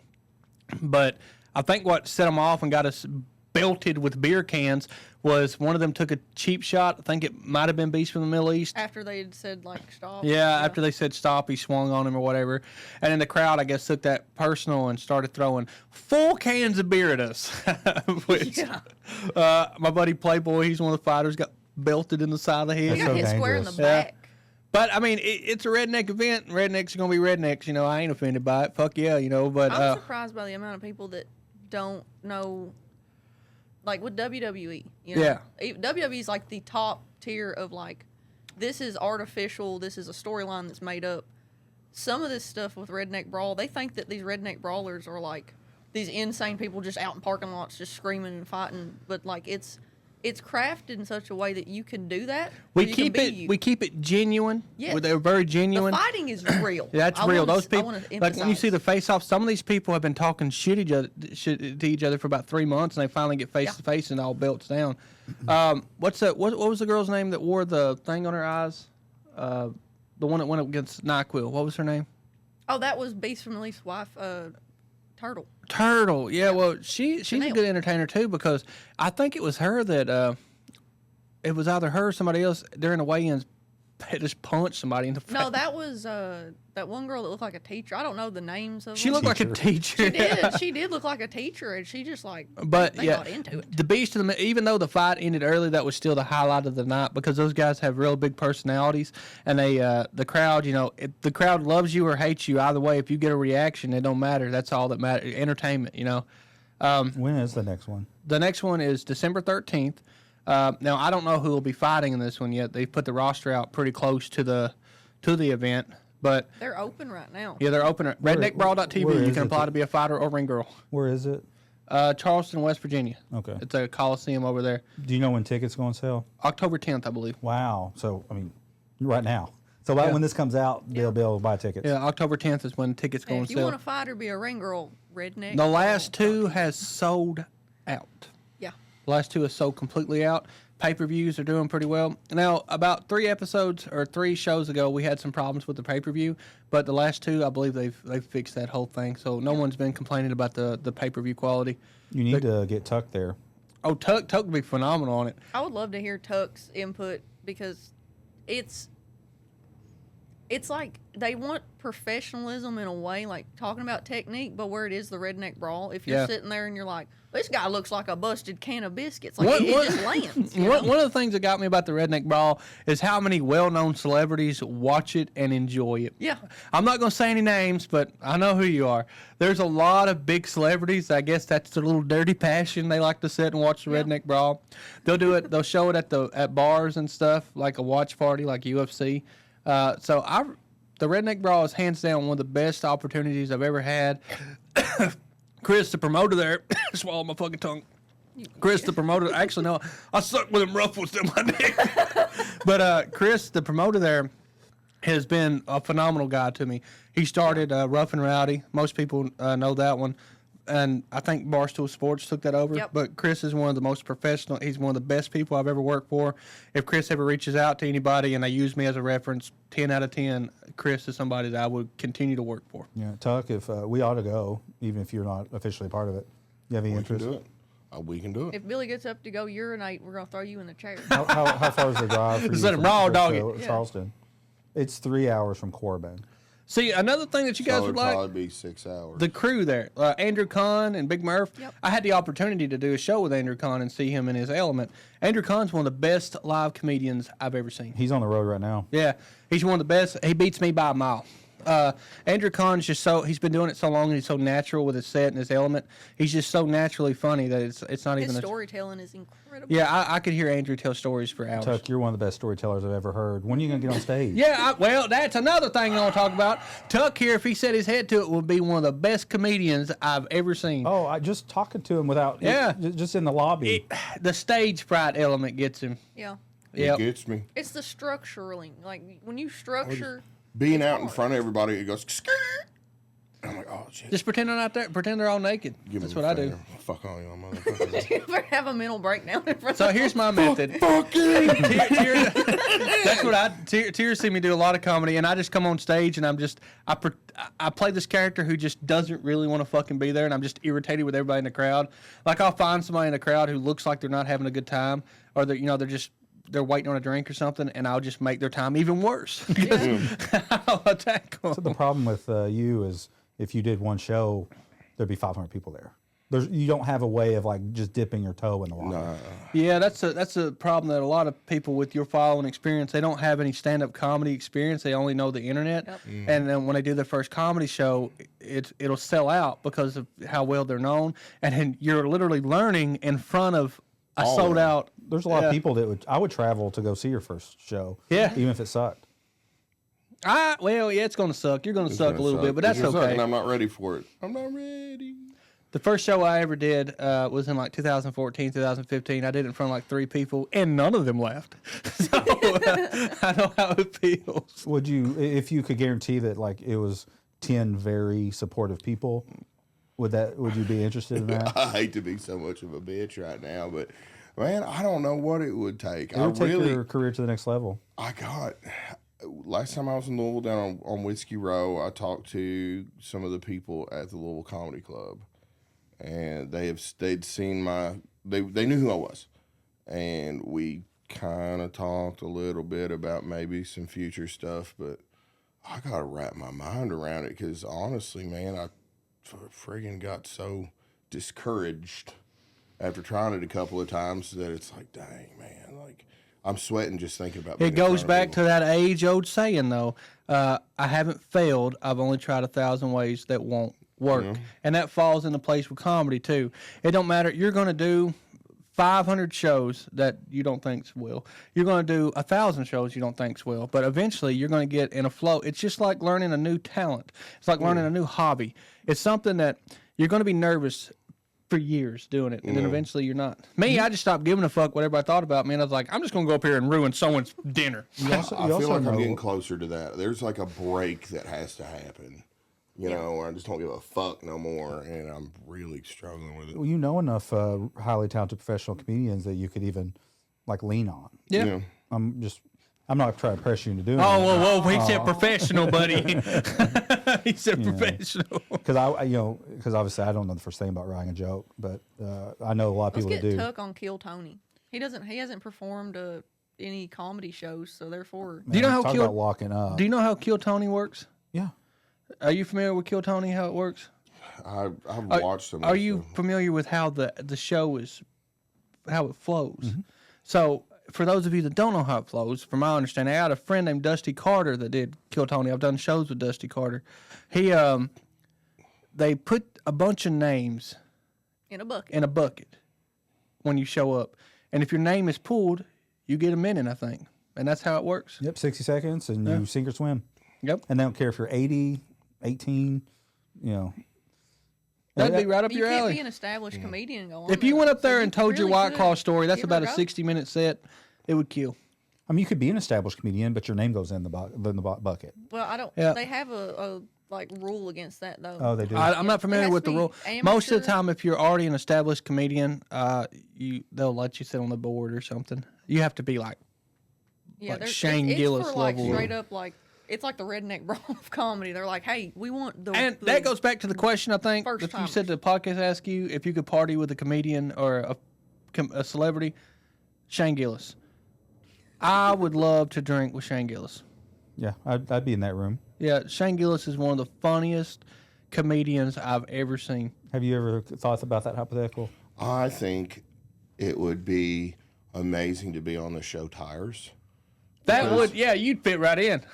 but I think what set them off and got us belted with beer cans was one of them took a cheap shot. I think it might have been Beast from the Middle East. After they had said, stop. Yeah, after they said stop, he swung on him or whatever. And then the crowd, I guess, took that personal and started throwing full cans of beer at us. Which, my buddy Playboy, he's one of the fighters, got belted in the side of the head. He got hit square in the back. But, I mean, it's a redneck event. Rednecks are going to be rednecks. I ain't offended by it. Fuck yeah, But I'm surprised by the amount of people that don't know. Like with WWE, WWE is like the top tier of this is artificial, this is a storyline that's made up. Some of this stuff with Redneck Brawl, they think that these redneck brawlers are these insane people just out in parking lots just screaming and fighting, but it's crafted in such a way that you can do that. We keep it genuine. Yes. They're very genuine. The fighting is real. Yeah, that's real. Those people, when you see the face-off, some of these people have been talking shit to each other for about 3 months, and they finally get face to face and all belts down. What was the girl's name that wore the thing on her eyes? The one that went up against NyQuil. What was her name? Oh, that was Beast from the Leaf's wife, Turtle. Yeah, well, she's a good entertainer too because I think it was her that it was either her or somebody else during the weigh-ins just punched somebody in the face. No, that was that one girl that looked like a teacher. I don't know the names of She them. looked like a teacher. She did look like a teacher, and she just But they got into it. The Beast of the even though the fight ended early, that was still the highlight of the night because those guys have real big personalities, and they the crowd, if the crowd loves you or hates you, either way, if you get a reaction, it don't matter. That's all that matters. Entertainment, When is the next one? The next one is December 13th. Now I don't know who will be fighting in this one yet. They put the roster out pretty close to the event. But they're open right now. Yeah, they're open at redneckbrawl.tv. You can apply to be a fighter or ring girl. Where is it? Charleston, West Virginia. Okay. It's a Coliseum over there. Do you know when tickets go on sale? October 10th, I believe. Wow. So, right now. So when this comes out, they'll be able to buy tickets. Yeah, October 10th is when tickets go on sale. If you want to fight or be a ring girl, redneck. The last two has sold out. Yeah. The last two has sold completely out. pay-per-views are doing pretty well. Now, about 3 episodes or 3 shows ago, we had some problems with the pay-per-view, but the last 2, I believe they've fixed that whole thing. So no one's been complaining about the pay-per-view quality. You need to get Tuck there. Oh, Tuck would be phenomenal on it. I would love to hear Tuck's input because it's like they want professionalism in a way, like talking about technique, but where it is the redneck brawl. If you're sitting there and you're like, this guy looks like a busted can of biscuits, like it just lands. One of the things that got me about the redneck brawl is how many well-known celebrities watch it and enjoy it. Yeah. I'm not going to say any names, but I know who you are. There's a lot of big celebrities. I guess that's their little dirty passion. They like to sit and watch the redneck brawl. They'll do it. They'll show it at bars and stuff, like a watch party, like UFC. The redneck brawl is hands down one of the best opportunities I've ever had. Chris, the promoter there, swallow my fucking tongue. Chris, the promoter, actually, no, I suck with them ruffles in my neck. But Chris, the promoter there, has been a phenomenal guy to me. He started Rough and Rowdy. Most people know that one. And I think Barstool Sports took that over. Yep. But Chris is one of the most professional. He's one of the best people I've ever worked for. If Chris ever reaches out to anybody and they use me as a reference, 10 out of 10, Chris is somebody that I would continue to work for. Yeah, Tuck, if we ought to go, even if you're not officially part of it. You have any interest? We can do it. We can do it. If Billy gets up to go urinate, we're going to throw you in the chair. How far is the drive for you Let him from raw dog Frisco, it. Yeah. Charleston? It's 3 hours from Corbin. See, another thing that you guys So would it'd like, probably be 6 hours. the crew there, Andrew Kahn and Big Murph. Yep. I had the opportunity to do a show with Andrew Kahn and see him in his element. Andrew Kahn's one of the best live comedians I've ever seen. He's on the road right now. Yeah, he's one of the best. He beats me by a mile. Andrew Kahn's just he's been doing it so long and he's so natural with his set and his element. He's just so naturally funny that it's not His even storytelling is incredible. Yeah, I could hear Andrew tell stories for hours. Tuck, you're one of the best storytellers I've ever heard. When are you going to get on stage? Yeah, well, that's another thing I want to talk about. Tuck here, if he set his head to it, would be one of the best comedians I've ever seen. Oh, I just talking to him without, just in the lobby. The stage fright element gets him. Yeah. It gets me. It's the structuring. Like, when you structure... Being out in front of everybody, it goes, skirt. I'm like, oh, shit. Just pretend they're not there. Pretend they're all naked. Give That's me what the I do. finger. Fuck all y'all motherfuckers. You better have a mental breakdown in front So of here's my method. Fucking. That's what Tera see me do a lot of comedy, and I just come on stage and I play this character who just doesn't really want to fucking be there, and I'm just irritated with everybody in the crowd. Like, I'll find somebody in the crowd who looks like they're not having a good time, or they're waiting on a drink or something, and I'll just make their time even worse. I'll attack them. So the problem with you is if you did one show, there'd be 500 people there. You don't have a way of like just dipping your toe in the water. Yeah, that's a problem that a lot of people with your following experience, they don't have any stand-up comedy experience. They only know the internet. Yep. And then when they do their first comedy show, it'll sell out because of how well they're known. And then you're literally learning in front of a sold out. There's a lot of people that I would travel to go see your first show. Yeah. Even if it sucked. It's going to suck. You're going to suck a little bit, but that's okay. And I'm not ready for it. I'm not ready. The first show I ever did was in like 2014, 2015. I did it in front of like 3 people, and none of them laughed. So I know how it feels. Would you, if you could guarantee that like it was 10 very supportive people, would you be interested in that? I hate to be so much of a bitch right now, but man, I don't know what it would take. It would take your career to the next level. Last time I was in Louisville down on Whiskey Row, I talked to some of the people at the Louisville Comedy Club, and they'd seen they knew who I was, and we kind of talked a little bit about maybe some future stuff, but I gotta wrap my mind around it because honestly, man, I friggin' got so discouraged after trying it a couple of times that it's like, dang, man, like I'm sweating just thinking about it. Goes back to that age-old saying, though. I haven't failed. I've only tried 1,000 ways that won't work. Mm-hmm. And that falls into place with comedy, too. It don't matter. You're going to do 500 shows that you don't think's will. You're going to do 1,000 shows you don't think's will. But eventually, you're going to get in a flow. It's just like learning a new talent. It's like learning a new hobby. It's something that you're going to be nervous for years doing it, and then eventually you're not. Me, I just stopped giving a fuck what everybody thought about me, and I was like, I'm just going to go up here and ruin someone's dinner. I feel like I'm getting closer to that. There's like a break that has to happen, you know, where I just don't give a fuck no more, and I'm really struggling with it. Well, you know enough highly talented professional comedians that you could even like lean on. Yeah. I'm not trying to press you into doing Oh, it. whoa! He said professional, buddy. He said professional. Because because obviously I don't know the first thing about writing a joke, but I know a lot of Let's people that get do. Tuck on Kill Tony. He hasn't performed any comedy shows, so therefore. Do you know how talk about locking up? Do you know how Kill Tony works? Yeah. Are you familiar with Kill Tony? How it works? I've watched some. Are you familiar with how the show is, how it flows? Mm-hmm. So, for those of you that don't know how it flows, from my understanding, I had a friend named Dusty Carter that did Kill Tony. I've done shows with Dusty Carter. He, they put a bunch of names In a bucket. in a bucket when you show up, and if your name is pulled, you get a minute, I think, and that's how it works. Yep, 60 seconds, and you sink or swim. Yep, And they don't care if you're 80, 18, that'd be right up You your can't alley. be an established comedian and go on If you there. went up So there you and told your really White could Claw story, that's give her about a go. 60-minute set. It would kill. I mean, you could be an established comedian, but your name goes in the bucket. Well, I don't. Yeah. They have a like rule against that though. Oh, they do. I'm not familiar has with to the be rule. Most of the amateur. time, if you're already an established comedian, they'll let you sit on the board or something. You have to be like like there's- Shane it's Gillis for like level. straight up like it's like the redneck brawl of comedy. They're like, hey, we want the And the- that goes back to the question, I think, First that you said the podcast asked you if you could party with a comedian or a celebrity. Shane Gillis. I would love to drink with Shane Gillis. Yeah, I'd be in that room. Yeah, Shane Gillis is one of the funniest comedians I've ever seen. Have you ever thought about that hypothetical? I think it would be amazing to be on the show Tires. That would, you'd fit right in.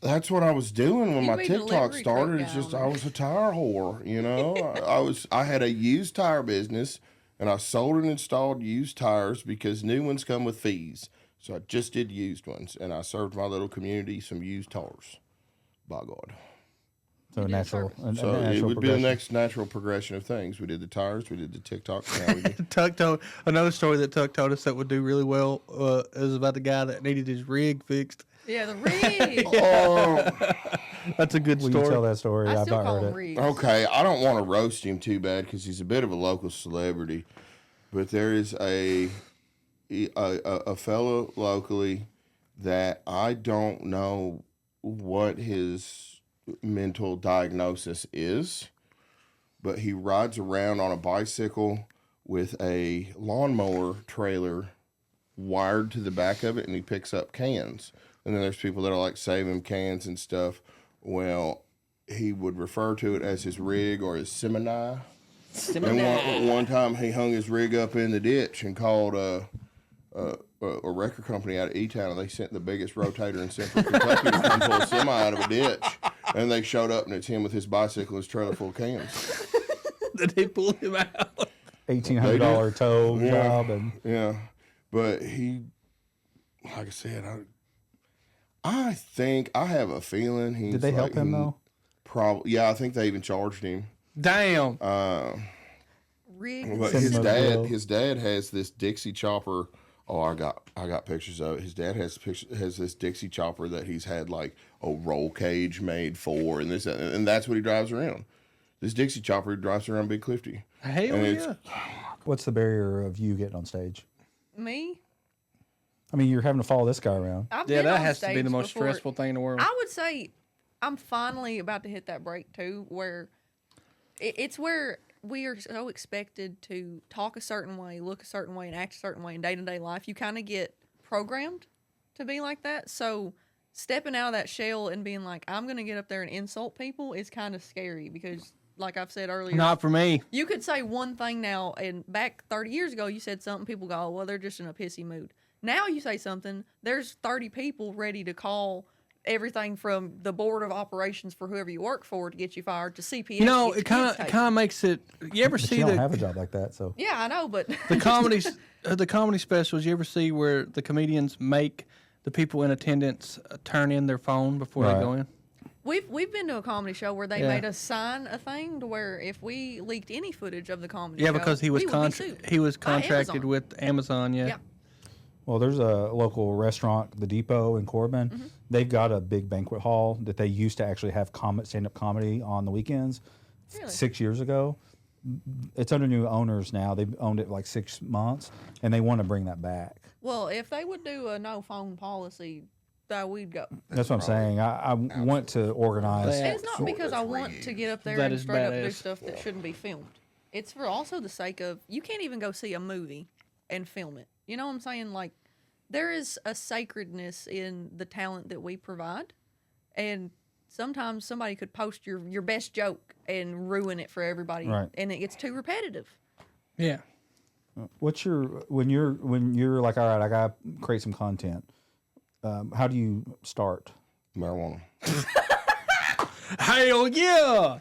That's what I was doing when You'd my be TikTok delivery started. truck It's guy just on I was a tire whore, you know. I had a used tire business, and I sold and installed used tires because new ones come with fees. So I just did used ones, and I served my little community some used tires. By God. So a did natural, service. So it natural would be the progression. next natural progression of things. We did the tires, we did the TikTok. Now we do. Tuck told another story that Tuck told us that would do really well is about the guy that needed his rig fixed. Yeah, the rig. That's a good Will story. you tell that story? I I've still not call heard him it. rigs. Okay, I don't want to roast him too bad because he's a bit of a local celebrity, but there is a fellow locally that I don't know what his mental diagnosis is, but he rides around on a bicycle with a lawnmower trailer wired to the back of it, and he picks up cans. And then there's people that are like saving cans and stuff. Well, he would refer to it as his rig or his semi. And one time he hung his rig up in the ditch and called a record company out of E-Town, and they sent the biggest rotator in Central Kentucky to come pull a semi out of a ditch. And they showed up, and it's him with his bicycle and his trailer full of cans. Did they pull him out? $1,800 tow job, and Yeah, but he, like I said, I think I have a feeling he's. did they help him though? Probably, yeah. I think they even charged him. Damn. Rig. But Send him a bill. his dad has this Dixie chopper. Oh, I got pictures of it. His dad has this Dixie chopper that he's had like a roll cage made for, and and that's what he drives around. This Dixie chopper he drives around Big Clifty. Hell and it's- yeah. What's the barrier of you getting on stage? Me? I mean, you're having to follow this guy around. I've Yeah, been that on has to be stage the most before. stressful thing in the world. I would say I'm finally about to hit that break too, where it's where we are so expected to talk a certain way, look a certain way, and act a certain way in day-to-day life. You kind of get programmed to be like that. So stepping out of that shell and being like, I'm going to get up there and insult people is kind of scary because, like I've said earlier, Not for me. you could say one thing now, and back 30 years ago, you said something, people go, oh, well, they're just in a pissy mood. Now you say something, there's 30 people ready to call everything from the board of operations for whoever you work for to get you fired to CPS. You know, to it get kind your of kids kind of makes it. You ever But see you don't the have a job like that, so taken. Yeah, I know, but the comedy specials? You ever see where the comedians make the people in attendance turn in their phone before Right. they go in? we've been to a comedy show where they Yeah. made us sign a thing to where if we leaked any footage of the comedy Yeah, show, because he was we would be sued by contracted Amazon. with Amazon. Yeah. Yeah. Well, there's a local restaurant, the Depot in Corbin. Mm-hmm. They've got a big banquet hall that they used to actually have stand-up comedy on the weekends. Really? 6 years ago, it's under new owners now. They've owned it like 6 months, and they want to bring that back. Well, if they would do a no phone policy, that we'd go. That's what I'm saying. I want to organize. And it's not because I want to get up there That and is straight up do badass. stuff that shouldn't be filmed. It's for also the sake of you can't even go see a movie and film it. You know what I'm saying? Like there is a sacredness in the talent that we provide, and sometimes somebody could post your best joke and ruin it for everybody, Right. and it gets too repetitive. Yeah. What's your when you're like, all right, I gotta create some content. How do you start? Marijuana. Hell yeah!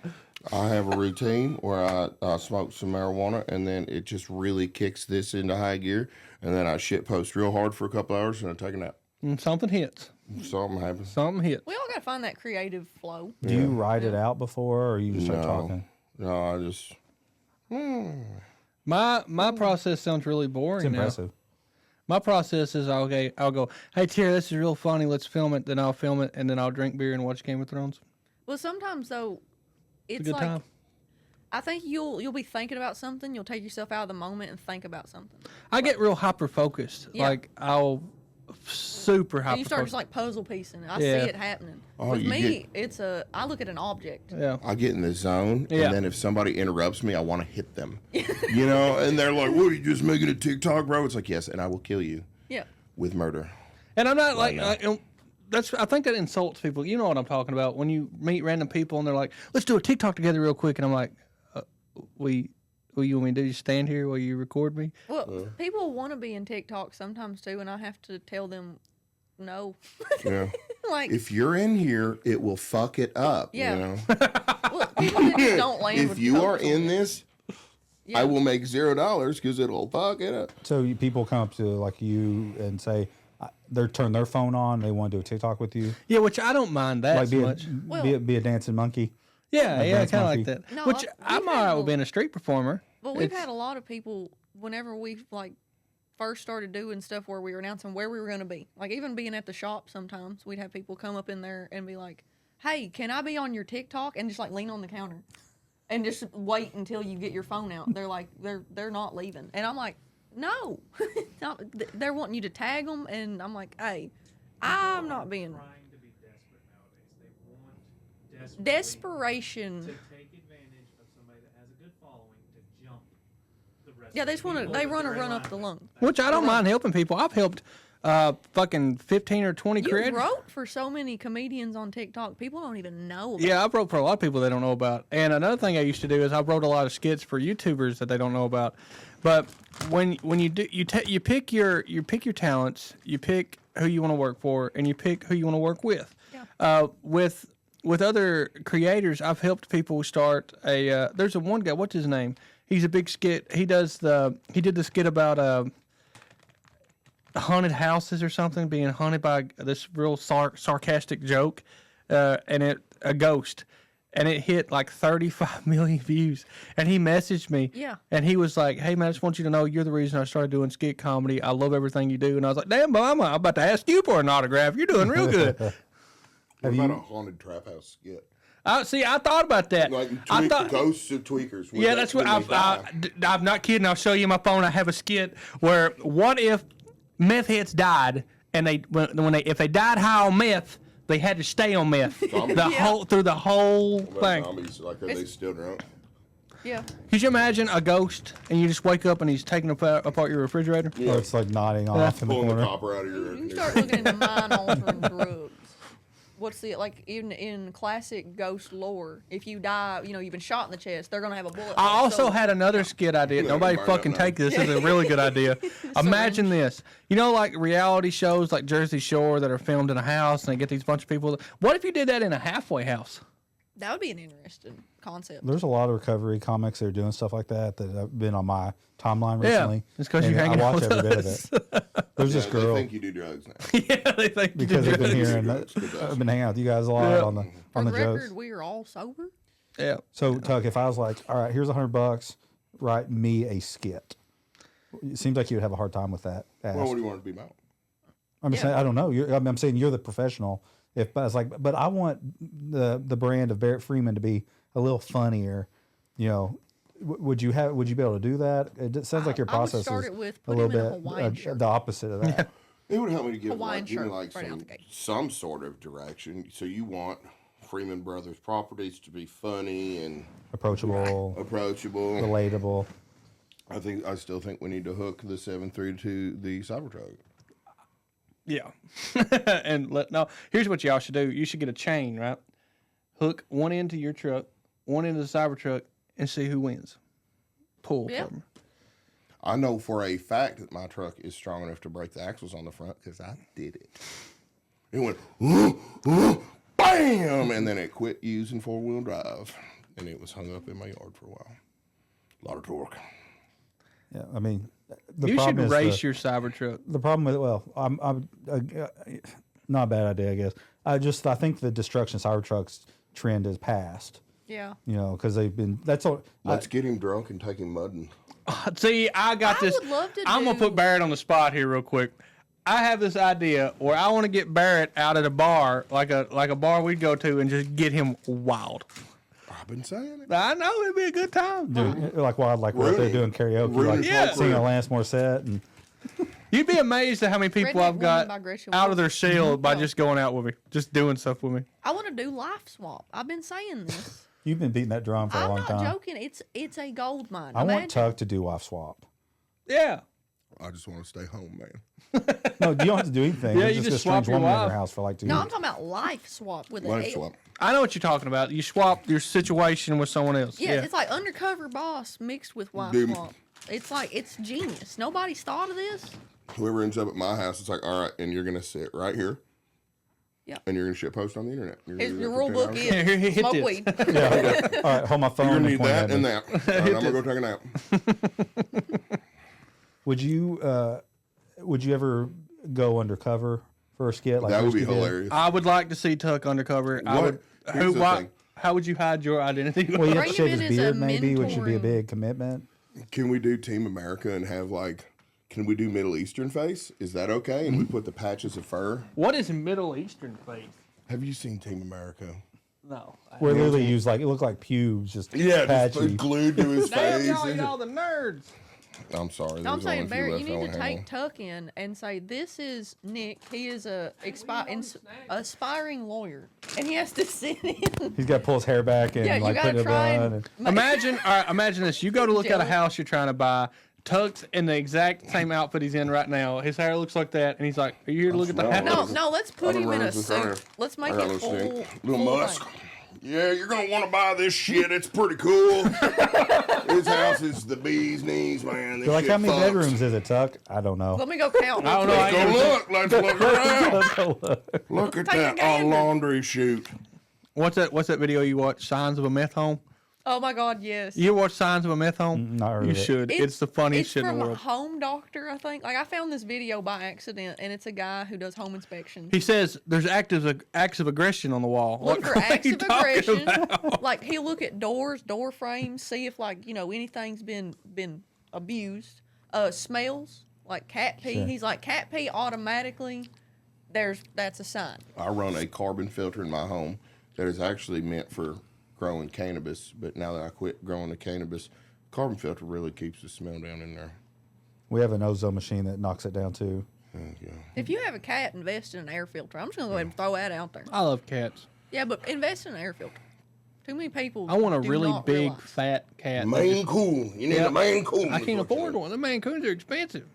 I have a routine where I smoke some marijuana, and then it just really kicks this into high gear, and then I shit post real hard for a couple hours, and I take a nap. And something hits. Something happens. Something hits. We all got to find that creative flow. Do you write it out before, or you just start No. talking? No, I just My process sounds really boring. It's now. impressive. My process is I'll go, hey Tara, this is real funny. Let's film it. Then I'll film it, and then I'll drink beer and watch Game of Thrones. Well, sometimes though, It's it's a good like time. I think you'll be thinking about something. You'll take yourself out of the moment and think about something. I get real hyper focused. Yeah. Like I'll super hyper. And you start just like puzzle piecing. I see Yeah. it happening. Oh, With you me, I look at an object. Yeah. I get in the zone, Yeah. and then if somebody interrupts me, I want to hit them. You know, and they're like, "What are you just making a TikTok, bro?" It's like, yes, and I will kill you Yeah. with murder. And I'm not like now. I think that insults people. You know what I'm talking about when you meet random people and they're like, "Let's do a TikTok together real quick," and I'm like, What you want me to do? Just stand here while you record me?" Well, people want to be in TikTok sometimes too, and I have to tell them no. Yeah. Like, If you're in here, it will fuck it up. Yeah. You know? well, people that just don't land If with you are jokes. in this, Yeah. I will make $0 because it'll fuck it up. So people come up to like you and say they turn their phone on. They want to do a TikTok with you. Yeah, which I don't mind that Like so much. be a dancing monkey. Yeah, yeah, dance kind of monkey. like that. No, Which we've I'm had all right with little- being a street performer. Well, we've It's- had a lot of people whenever we like first started doing stuff where we were announcing where we were going to be. Like even being at the shop, sometimes we'd have people come up in there and be like, "Hey, can I be on your TikTok?" and just like lean on the counter and just wait until you get your phone out. They're like, they're not leaving, and I'm like, no, they're wanting you to tag them, and I'm like, hey, I'm not being trying to be desperate nowadays. They want desperation. to take advantage of somebody that has a good following to jump the rest. Yeah, of they the just want to. people They that run to they're in run line up the with. lung. Which I don't mind helping people. I've helped fucking 15 or 20 You creators. wrote for so many comedians on TikTok. People don't even know. About Yeah, I wrote for a lot of people they don't know about. And another thing I used to do is I wrote a lot of skits for YouTubers that they don't know about. But when you do you pick your talents, you pick who you want to work for, and you pick who you want to work with. Yeah. With other creators, I've helped people start a. There's a one guy. What's his name? He's a big skit. He did the skit about haunted houses or something, being haunted by this real sarcastic joke, and a ghost, and it hit like 35 million views. And he messaged me, Yeah. and he was like, "Hey man, I just want you to know you're the reason I started doing skit comedy. I love everything you do." And I was like, "Damn, I'm about to ask you for an autograph. You're doing real good." What about a haunted trap house skit? See, I thought about that. Like I thought. ghosts of tweakers. Yeah, that's what I'm not kidding. I'll show you my phone. I have a skit where what if meth heads died and if they died high on meth, they had to stay on meth Zombies. through the whole thing. Zombies, like are they still drunk? Yeah. Could you imagine a ghost and you just wake up and he's taking apart your refrigerator? Yeah. Or it's like nodding off in the Pulling the corner. copper out of your. You start looking into mind altering drugs. What's the like in classic ghost lore? If you die, you've been shot in the chest, they're gonna have a bullet. I also So- had another skit idea. Yeah, Nobody burn fucking up now. take this. This is a really good idea. Imagine this. You know, like reality shows like Jersey Shore that are filmed in a house and they get these bunch of people. What if you did that in a halfway house? That would be an interesting concept. There's a lot of recovery comics that are doing stuff like that have been on my timeline recently. it's 'cause and you're hanging I out watch with every bit of us. it. There's this They girl think you do drugs now. Yeah, they think you because do they've been drugs. hearing. I've been hanging out with you guys a lot Yeah. on the For on the the record, jokes. we are all sober. Yeah. So Tuck, if I was like, all right, here's $100, write me a skit. It seems like you would have a hard time with that. Ask. Well, what do you want it to be about? I'm just saying, I don't know. I'm saying you're the professional. If I was like, but I want the brand of Barrett Freeman to be a little funnier, would you be able to do that? It sounds like your I would process start is it with a put little him in a bit Hawaiian shirt. the opposite of that. It would help me to give Hawaiian give me shirt like right out the gate. some sort of direction. So you want Freeman Brothers properties to be funny and Approachable, approachable. relatable. I still think we need to hook the 7.3 to the Cybertruck. Yeah. And here's what y'all should do. You should get a chain, right? Hook one end to your truck, one end to the Cybertruck, and see who wins. Pull. Yeah. from- I know for a fact that my truck is strong enough to break the axles on the front because I did it. It went, bam, and then it quit using 4-wheel drive, and it was hung up in my yard for a while. A lot of torque. Yeah, I mean, the You should problem is race your Cybertruck. the problem with I'm not a bad idea, I guess. I think the destruction Cybertrucks trend is past. Yeah. You know, because they've been. That's all. Let's get him drunk and take him mudding. See, I got I this. would love to I'm gonna do- put Barrett on the spot here real quick. I have this idea where I want to get Barrett out at a bar, like a bar we'd go to, and just get him wild. I've been saying it. I know it'd be a good time. like wild, like what they're Rooney. doing karaoke, Rooney like Yeah. singing Alanis Morissette, and You'd be amazed at how many people Redneck I've got Woman by Gretchen out of their Wilson. shell by Yeah. just going out with me, just doing stuff with me. I want to do life swap. I've been saying this. you've been beating that drum for a I'm long not time. joking. It's a gold mine. I want Imagine- Tuck to do wife swap. Yeah. I just want to stay home, man. No, you don't have to do anything. Yeah, There's you just a just swap strange your woman in wife. your house for like 2 No, I'm years. talking about life swap with Life an L. swap. I know what you're talking about. You swap your situation with someone else. Yeah, it's like undercover boss mixed with wife Dude. swap. It's genius. Nobody's thought of this. Whoever ends up at my house, it's like, all right, and you're going to sit right here. Yep. And you're going to shit post on the internet. You're gonna His, do your that rule for book 10 hours. is Hit smoke this. weed. Yeah. All right, hold my phone. You're going to and need point that at and me. that. All right, I'm going to go take a nap. Would you ever go undercover for a skit? Like That would be Risky did? hilarious. I would like to see Tuck undercover. I What? would. Here's the thing. How would you hide your identity? Well, you have Bring to shave him his in as a beard, maybe, which would be a mentoring- big commitment. Can we do Team America and have like, can we do Middle Eastern face? Is that okay? And we put the patches of fur. What is Middle Eastern face? Have you seen Team America? No. Where it literally used like it looked like pubes, just patchy. glued to his Damn, face. y'all the nerds. I'm sorry. No, I'm there's only a saying, few Barrett, left. you I need only to have take one. Tuck in and say, this is Nick. He is a aspiring lawyer. And he has to sit in. He's got to pull his hair back and Yeah, you like put got it to in a try bun. and And, make- Imagine, all right, imagine this. You go to look at a Jelly. house you're trying to buy. Tuck's in the exact same outfit he's in right now. His hair looks like that, and he's like, "Are you here to look at the smelling house?" No, let's put I've been him in running a since suit. earlier. Let's make I got it no full. stink. Little full musk. thing. Yeah, you're gonna want to buy this shit. It's pretty cool. His house is the bee's knees, man. This they're like, shit how many fucks. bedrooms is it, Tuck? I don't know. Let me go count. I don't know. real I quick. ain't Go never look. Let's look around. Let's go look. Look at Take a that gander. laundry chute. What's that video you watch? Signs of a Meth Home. Oh my God, yes. You watch Signs of a Meth Home? not heard You of it. should. It's the funniest shit in from the a world. home doctor, I think. Like I found this video by accident, and it's a guy who does home inspections. He says there's acts of aggression on the wall. Look for what are acts you of talking aggression. about? Like he'll look at doors, door frames, see if like anything's been abused. Smells like cat pee. Sure. He's like cat pee automatically. That's a sign. I run a carbon filter in my home that is actually meant for growing cannabis, but now that I quit growing the cannabis, carbon filter really keeps the smell down in there. We have an ozone machine that knocks it down too. Yeah. If you have a cat, invest in an air filter. I'm just gonna go ahead and throw that out there. I love cats. Yeah, but invest in an air filter. Too many people. I want a do really not big, realize. fat cat. that Maine just- Coon. You need Yeah. a Maine Coon. I is can't what you afford need. one. The Maine Coons are expensive.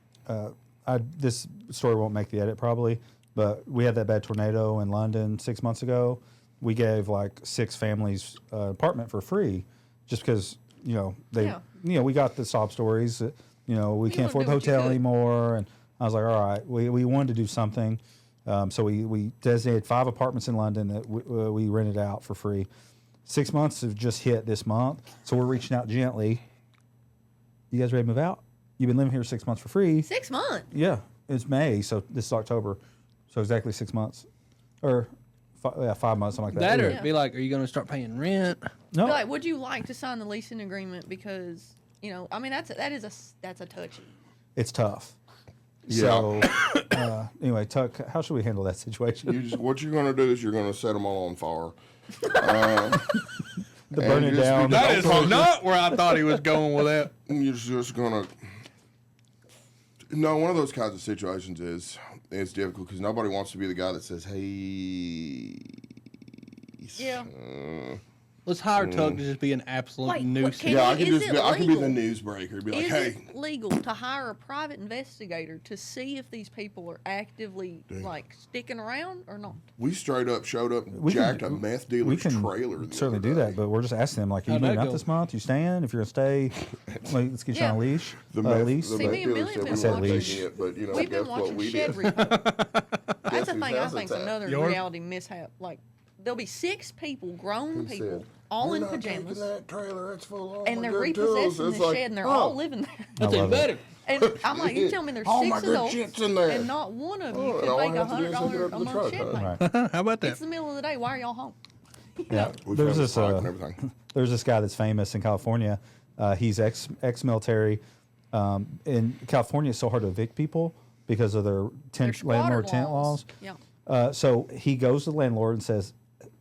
This story won't make the edit probably, but we had that bad tornado in London 6 months ago. We gave like 6 families apartment for free, just because we got the sob stories. That, we You can't afford wanna the do what you hotel could. anymore, and I was like, all right, we wanted to do something, so we designated 5 apartments in London that we rented out for free. 6 months have just hit this month, so we're reaching out gently. You guys ready to move out? You've been living here 6 months for free. 6 months. Yeah, it's May, so this is October, so exactly 6 months, or 5 months, something like that. That or Yeah. be like, are you going to start paying rent? No, Be like, would you like to sign the leasing agreement? Because that's a touchy. it's tough. Yeah. So anyway, Tuck, how should we handle that situation? What you're going to do is you're going to set them all on fire. to burn it just down. be That is not where I thought he was going with that. You're just gonna. No, one of those kinds of situations is it's difficult because nobody wants to be the guy that says, "Hey, Yeah. Let's hire Tug to just be an absolute Wait, nuisance. can yeah, I you- can is just it be, I can be the legal? newsbreaker. Be like, Is hey, it legal to hire a private investigator to see if these people are actively like sticking around or not? we straight up showed up, We jacked can- a meth We dealer's can trailer. the certainly other do day. that, but we're just asking them, like, are you How'd that moving out go? this month? You staying? If you're going to stay, let's get you on a Yeah. leash. The meth, lease. the See, meth me and dealer Billy said have we been weren't watching- taking it, but you know, We've been guess what watching we Shed did? Repo. That's Guess the whose thing I house think's it's at? another Yours? reality mishap. Like there'll be 6 people, grown He people, said, all "We're in not taking pajamas, that trailer. It's full of all and my they're good repossessing tools." It's the like, shed, and they're oh, all living there. That's love even better. And I'm like, you tell me there's All 6 my good adults, shit's in there. and not one of you Oh, and could all I make have to do is hook it $100 up to a the month truck, shed huh? payment. How about that? It's the middle of the day. Why are y'all home? Yeah, We there's found this the pipe and everything. there's this guy that's famous in California. He's ex-military. In California, it's so hard to evict people because of their They're landlord squatter tenant laws. Yeah. So he goes to the landlord and says,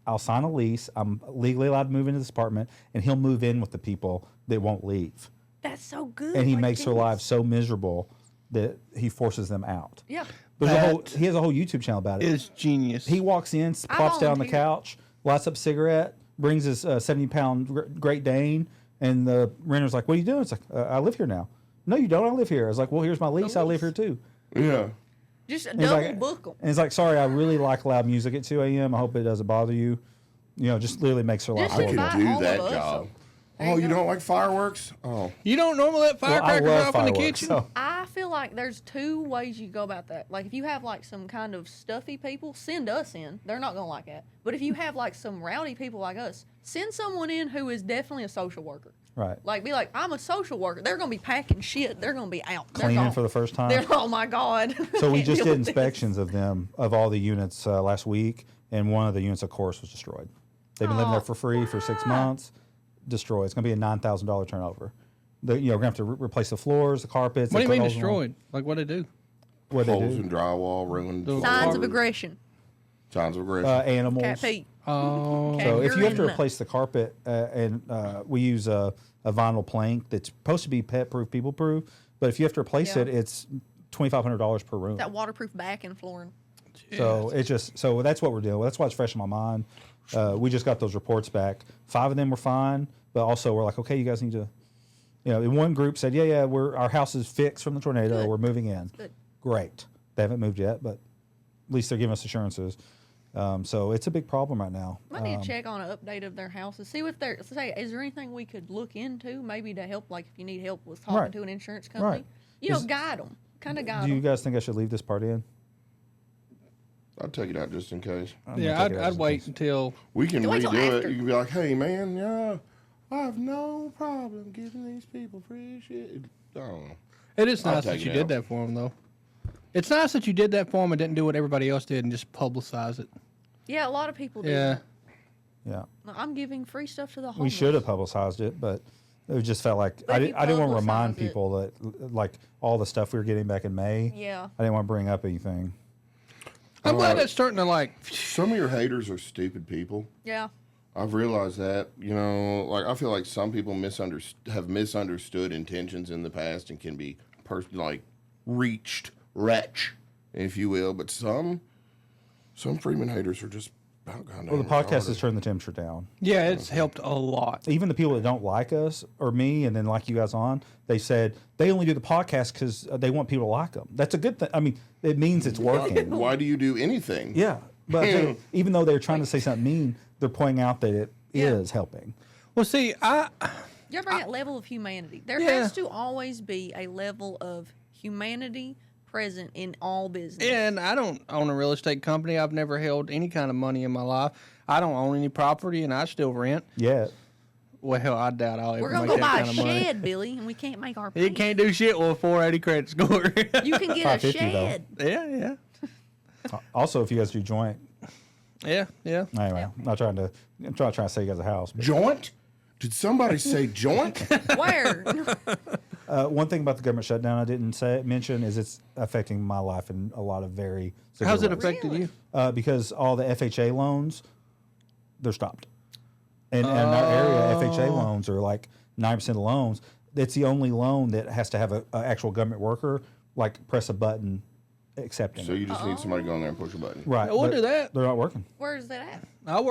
I'll sign a lease. I'm legally allowed to move into this apartment, and he'll move in with the people that won't leave. That's so good. And he like, makes their genius. lives so miserable that he forces them out. Yeah. There's That he has a whole YouTube channel about it. It's genius. He walks in, plops down on the volunteer. couch, lights up a cigarette, brings his 70-pound Great Dane, and the renter's like, "What are you doing?" It's like, "I live here now." "No, you don't. I live here." I was like, "Well, here's my lease. I live here too." Yeah. Just And he's double like, book them. And he's like, "Sorry, I really like loud music at 2 a.m. I hope it doesn't bother you." You know, just literally makes her life Just I horrible. invite can do all of that us. job. There Oh, you you go. don't like fireworks? Oh, You don't normally let Well, I firecrackers love off in the fireworks, kitchen. so- I feel like there's 2 ways you go about that. Like if you have like some kind of stuffy people, send us in. They're not gonna like that. But if you have like some rowdy people like us, send someone in who is definitely a social worker. Right. Like be like, I'm a social worker. They're gonna be packing shit. They're gonna be out. They're Cleaning gone. for the first time. They're oh my god. So we Can't just deal did with this. inspections of them, of all the units last week, and one of the units, of course, was destroyed. They've been living there for free for 6 months. Destroyed. It's going to be a $9,000 turnover. We're going to have to replace the floors, the carpets. What do you they mean put holes in them. destroyed? Like what they do? What they holes do? in drywall, ruined. The- Signs of floors. aggression. Signs of aggression. Animals. Cat Pete. Oh, Cat So if you have to urine. replace the carpet, and we use a vinyl plank that's supposed to be pet-proof, people-proof, but if you have to replace Yeah. it, it's $2,500 per room. That waterproof back and flooring. So it's just that's what we're doing. That's why it's fresh in my mind. We just got those reports back. 5 of them were fine, but also we're like, okay, you guys need to. You know, one group said, yeah, our house is fixed from the tornado. Good. We're moving in. Good. Great. They haven't moved yet, but at least they're giving us assurances. So it's a big problem right now. Might need to check on an update of their houses. See what they're say. Is there anything we could look into, maybe to help? Like if you need help with talking Right. to an insurance company, Right. you know, Is- guide them, kind of guide Do you them. guys think I should leave this part in? I'd take it out just in case. I'm gonna yeah. take it out I'd just in wait case. until. We can Wait till redo it. after. You can be like, hey, man, yeah, I have no problem giving these people free shit. I don't know. It is I'll nice that take you it did out. that for them, though. It's nice that you did that for them and didn't do what everybody else did and just publicize it. Yeah, a lot of people do. Yeah. Yeah. I'm giving free stuff to the homeless. We should have publicized it, but it just felt like But I, if you I didn't want to publicize remind it- people that like all the stuff we were getting back in May. Yeah. I didn't want to bring up anything. I'm glad that's starting to like. Some of your haters are stupid people. Yeah. I've realized that, you know, like I feel like some people have misunderstood intentions in the past and can be reached, wretch, if you will. But some Freeman haters are just about gone down Well, the podcast retarded. has turned the temperature down. Yeah, it's helped a lot. Even the people that don't like us or me and then like you guys on, they said they only do the podcast because they want people to like them. That's a good thing. I mean, it means it's working. Why do you do anything? Yeah. But even though they're trying to say something mean, they're pointing out that it is helping. Well, see, You bring that level of humanity. There Yeah. has to always be a level of humanity present in all business. and I don't own a real estate company. I've never held any kind of money in my life. I don't own any property, and I still rent. Yeah. Well, I doubt I'll We're ever gonna make go that buy a kind of money. shed, Billy, and we can't make our. You payment. can't do shit with a 480 credit score. You can get a 550 though. shed. yeah. Also, if you guys do joint, Yeah. anyway, I'm not trying to sell you guys a house. But Joint? Did somebody say joint? Where? one thing about the government shutdown I didn't mention is it's affecting my life in a lot of very severe How's it ways. affected Really? you? Because all the FHA loans, they're stopped. And in our area, FHA loans are like 9% of loans. It's the only loan that has to have an actual government worker, like press a button accepting So it. you just need somebody to go in there and push a button. Right. We'll but do that. They're not working. Where's that at? I'll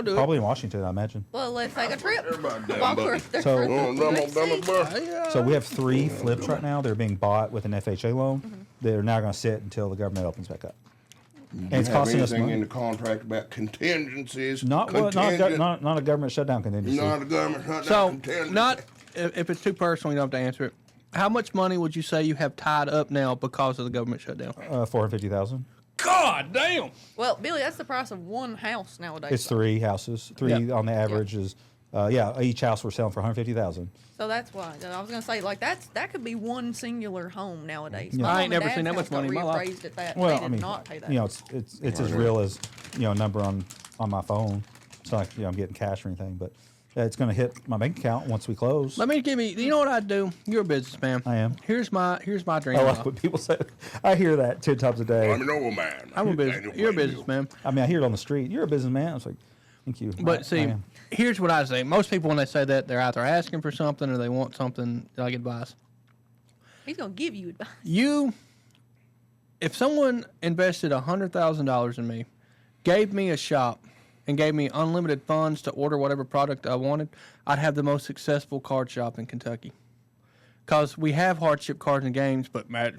do Probably in Washington, I imagine. Well, let's take a trip. Everybody damn Walk button. through- So- Oh, Let's see. it. So we have 3 flips right now. They're being bought with an FHA loan. Mm-hmm. They're now going to sit until the government opens back up. And Do you it's have costing us anything money. in the contract about contingencies? Not a government shutdown contingency. Not a government shutdown So, contingency. not if it's too personal, you don't have to answer it. How much money would you say you have tied up now because of the government shutdown? 450,000. God damn! Well, Billy, that's the price of one house nowadays. It's 3 houses. 3 Yeah. on the average is each house we're selling for 150,000. So that's why I was gonna say like that could be one singular home nowadays. Yeah. My I mom ain't and never dad's seen that house much money in got my life. reappraised at that. Well, They I did mean, not pay that. it's as real as a number on my phone. It's not like I'm getting cash or anything, but it's going to hit my bank account once we close. Let me give you. You know what I'd do? You're a businessman. I am. Here's my dream. I like life. what people say. I hear that 10 times a day. I'm an old man. I'm a Ain't business. no You're a blame you. businessman. I mean, I hear it on the street. You're a businessman. I was like, thank you. But I see, am. here's what I say. Most people, when they say that, they're either asking for something or they want something like advice. He's gonna give you advice. If someone invested $100,000 in me, gave me a shop, and gave me unlimited funds to order whatever product I wanted, I'd have the most successful card shop in Kentucky. Because we have hardship cards and games, but Matt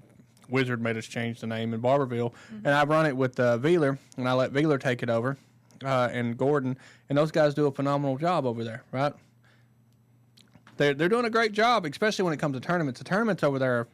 Wizard made us change the name in Barberville, and I run it with Wheeler, and I let Wheeler take it over, and Gordon, and those guys do a phenomenal job over there, right? They're doing a great job, especially when it comes to tournaments. The tournaments over there are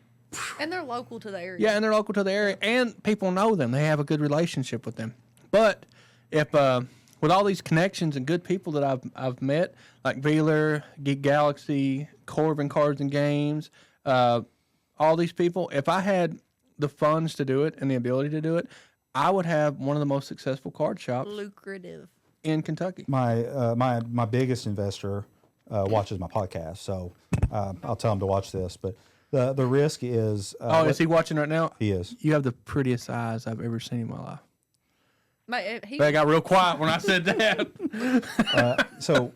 And they're local to the area. yeah, and they're local to the area, and people know them. They have a good relationship with them. But if with all these connections and good people that I've met, like Wheeler, Geek Galaxy, Corbin Cards and Games, all these people, if I had the funds to do it and the ability to do it, I would have one of the most successful card shops Lucrative. in Kentucky. My biggest investor watches my podcast, so I'll tell him to watch this. But the risk is Is he watching right now? he is. You have the prettiest eyes I've ever seen in my life. Mate, he, They got real quiet when I said that. So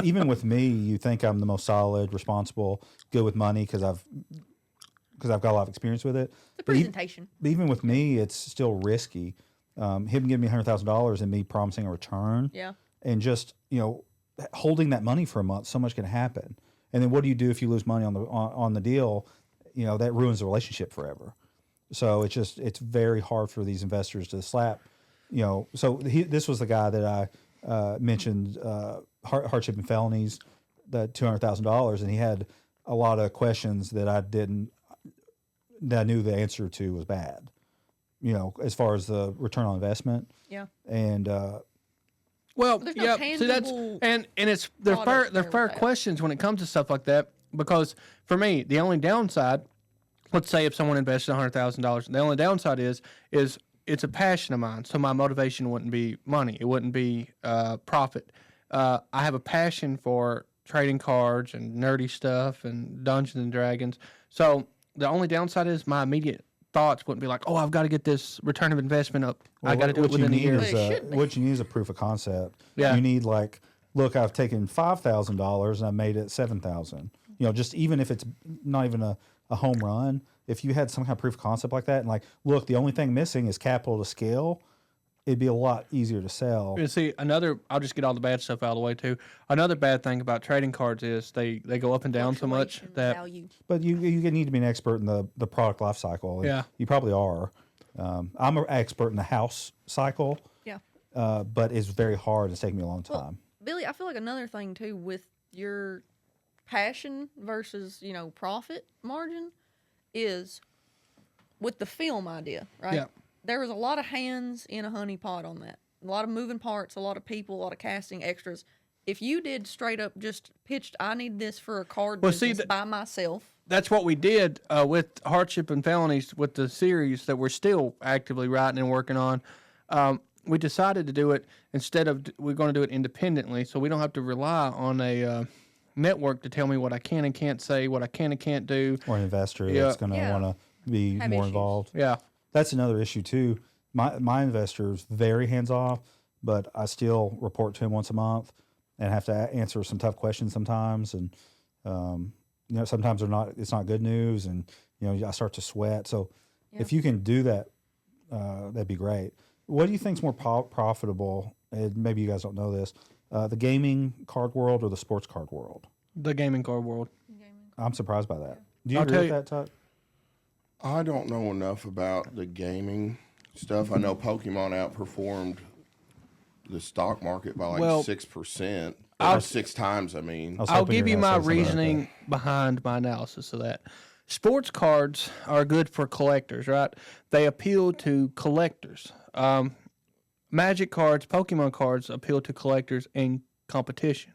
even with me, you think I'm the most solid, responsible, good with money because I've got a lot of experience with it. the But presentation. even with me, it's still risky. Him giving me $100,000 and me promising a return, Yeah. and just holding that money for a month, so much can happen. And then what do you do if you lose money on the deal? That ruins the relationship forever. So it's very hard for these investors to slap. So this was the guy that I mentioned, hardship and felonies, the $200,000, and he had a lot of questions that I knew the answer to was bad. As far as the return on investment, Yeah. and Well, There's no yeah. See, that's tangible and it's they're fair product they're there fair with that. questions when it comes to stuff like that. Because for me, the only downside, let's say if someone invested $100,000, the only downside is it's a passion of mine. So my motivation wouldn't be money. It wouldn't be profit. I have a passion for trading cards and nerdy stuff and Dungeons and Dragons. So the only downside is my immediate thoughts wouldn't be like, oh, I've got to get this return of investment up. I got to do it what you within a need year. is But it should be. what you need is a proof of concept. Yeah. You need look, I've taken $5,000 and I made it $7,000. Just even if it's not even a home run, if you had some kind of proof of concept like that, and look, the only thing missing is capital to scale, it'd be a lot easier to sell. You see, I'll just get all the bad stuff out of the way too. Another bad thing about trading cards is they go up and down so much Fluctuation that value. But you need to be an expert in the product life cycle. and Yeah. You probably are. I'm an expert in the house cycle, Yeah. but it's very hard. It's taken me a long Well, time. Billy, I feel like another thing too with your passion versus profit margin is with the film idea, right? Yeah. There was a lot of hands in a honey pot on that. A lot of moving parts, a lot of people, a lot of casting extras. If you did straight up just pitched, I need this for a card Well, see, business by myself. that's what we did with hardship and felonies with the series that we're still actively writing and working on. We decided to do it instead of we're going to do it independently, so we don't have to rely on a network to tell me what I can and can't say, what I can and can't do. Or an investor Yeah. that's going to Yeah. want to be Have more issues. involved. Yeah. That's another issue too. My investor is very hands off, but I still report to him once a month. and have to answer some tough questions sometimes. And, sometimes it's not good news, and, I start to sweat. So if you can do that, that'd be great. What do you think's more profitable? And maybe you guys don't know this, the gaming card world or the sports card world? The gaming card world. I'm surprised by that. Do you I'll agree tell with you- that, Tuck? I don't know enough about the gaming stuff. I know Pokemon outperformed the stock market by like Well, 6%. I'll- 6 times, I mean. was I'll hoping give you you were my gonna say something like reasoning behind my analysis of that. Sports cards are good for collectors, right? They appeal to collectors. Magic cards, Pokemon cards appeal to collectors in competition.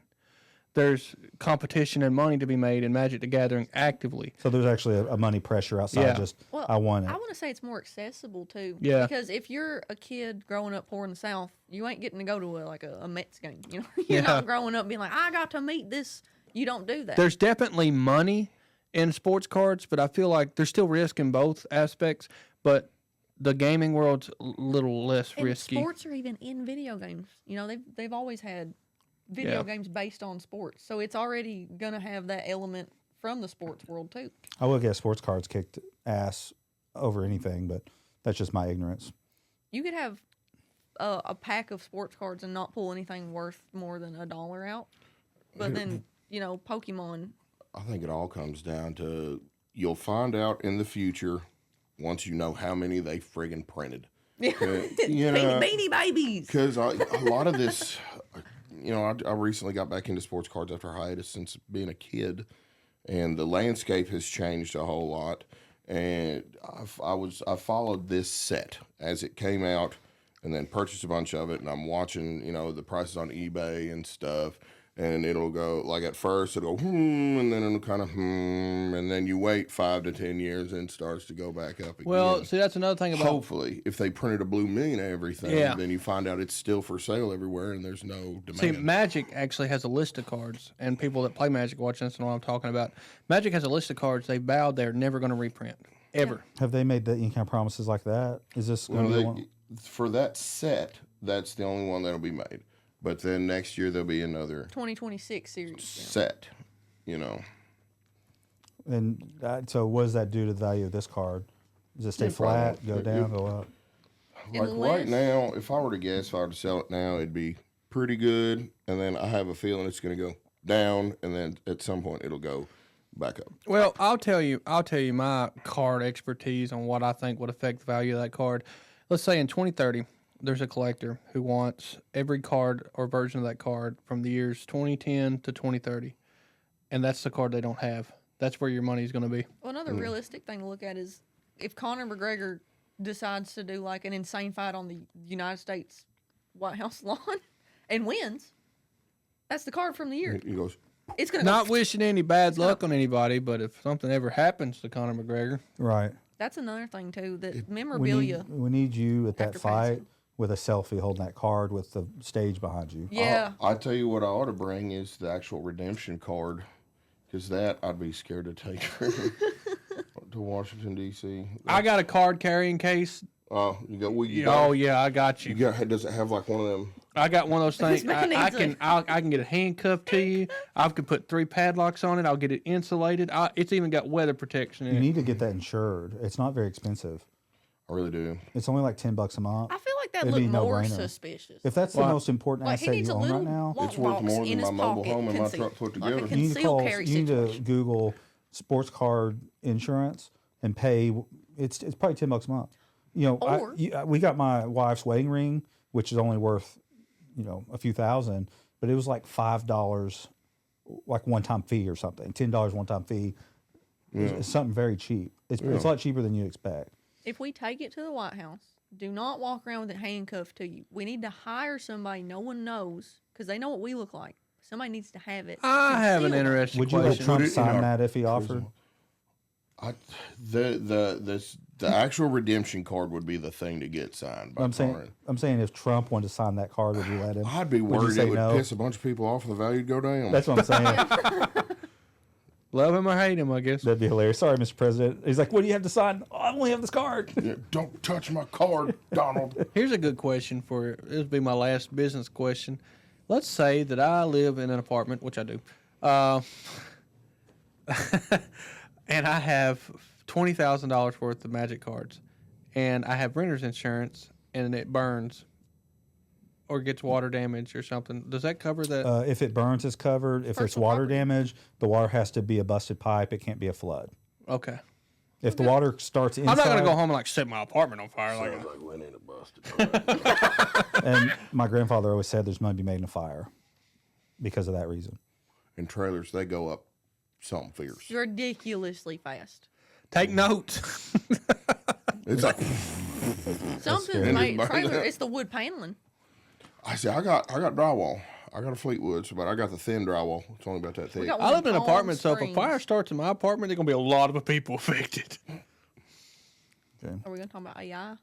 There's competition and money to be made in Magic the Gathering actively. So there's actually a money pressure outside Yeah. just, Well, I want it. I want to say it's more accessible too. Yeah. Because if you're a kid growing up poor in the South, you ain't getting to go to a Mets game. You're Yeah. not growing up being like, I got to meet this. You don't do that. There's definitely money in sports cards, but I feel like there's still risk in both aspects. But the gaming world's a little less and risky. sports are even in video games. They've always had video Yeah. games based on sports, so it's already gonna have that element from the sports world too. I will guess sports cards kicked ass over anything, but that's just my ignorance. You could have a pack of sports cards and not pull anything worth more than $1 out, but then Pokemon. I think it all comes down to you'll find out in the future once you know how many they friggin' printed. Beanie Babies. Because a lot of this, I recently got back into sports cards after hiatus since being a kid, and the landscape has changed a whole lot. And I followed this set as it came out, and then purchased a bunch of it. And I'm watching, the prices on eBay and stuff. And it'll go, like at first, it'll go, and then it'll kind of, and then you wait 5 to 10 years and it starts to go back up again. Well, see, that's another thing about Hopefully, if they printed a blue million of everything, Yeah. then you find out it's still for sale everywhere and there's no demand. See, Magic actually has a list of cards, and people that play Magic watching this know what I'm talking about. Magic has a list of cards they vowed they're never going to reprint, ever. Have they made any kind of promises like that? Is this going to be one? For that set, that's the only one that'll be made. But then next year there'll be another 2026 series. set, And so what does that do to the value of this card? Does it stay Yeah, flat, probably. go down, go up? Like Unless- right now, if I were to guess, if I were to sell it now, it'd be pretty good. And then I have a feeling it's going to go down, and then at some point it'll go back up. Well, I'll tell you my card expertise on what I think would affect the value of that card. Let's say in 2030, there's a collector who wants every card or version of that card from the years 2010 to 2030, and that's the card they don't have. That's where your money's going to be. Well, another realistic thing to look at is if Conor McGregor decides to do like an insane fight on the United States White House lawn and wins, that's the card from the year. He goes, It's gonna Not go, wishing any bad luck on anybody, but if something ever happens to Conor McGregor, Right. That's another thing too. That We memorabilia. we need you at that after fight passing. with a selfie holding that card with the stage behind you. Yeah. I tell you what I ought to bring is the actual redemption card, because that I'd be scared to take to Washington, D.C. I got a card carrying case. Oh, you got, well, you Oh got, yeah, I got you. you got, does it have like one of them? I got one of those This things. man I needs can I can get it handcuffed to you. I can put 3 padlocks on it. I'll get it insulated. It's even got weather protection in You it. need to get that insured. It's not very expensive. I really do. It's only like $10 a month. I feel like that It'd looked be more no-brainer. suspicious. If that's the Wow. most important Like he asset needs you a own little right now, lockbox It's worth more in than his my mobile pocket home and my conceal- truck put like a together. you need to concealed call. carry You need to situation. Google sports card insurance and pay. It's probably $10 a month. Or- We got my wife's wedding ring, which is only worth a few thousand, but it was like $5, like one-time fee or something. $10 one-time fee. It's something very cheap. It's a lot cheaper than you expect. If we take it to the White House, do not walk around with it handcuffed to you. We need to hire somebody no one knows because they know what we look like. Somebody needs to have it. I have an concealed. interesting Would you let question. Trump Put it in sign our that if he offered? The actual redemption card would be the thing to get signed by I'm Conor. saying if Trump wanted to sign that card, would you let him? I'd be Would you worried say it would no? piss a bunch of people off and the value'd go down. That's what I'm saying. Love him or hate him, I guess. That'd be hilarious. Sorry, Mr. President. He's like, what do you have to sign? Oh, I only have this card. Yeah, don't touch my card, Donald. Here's a good question for you. This will be my last business question. let's say that I live in an apartment, which I do, and I have $20,000 worth of Magic cards, and I have renter's insurance, and it burns or gets water damage or something. Does that cover that? If it burns, it's covered. If it's Personal water property. damage, the water has to be a busted pipe. It can't be a flood. Okay. If the water starts inside, I'm not gonna go home and like set my apartment on fire. Sounds Like, like went in a busted. and my grandfather always said there's money to be made in a fire because of that reason. And trailers, they go up something fierce. It's ridiculously fast. take notes. It's like Something's scary. made trailer. It's the wood paneling. I say, I got drywall. I got a Fleetwood, but I got the thin drywall. It's only about that thick. got I live in an Palm apartment, so if a Springs. fire starts in my apartment, there's gonna be a lot of people affected. Okay. Are we gonna talk about AI?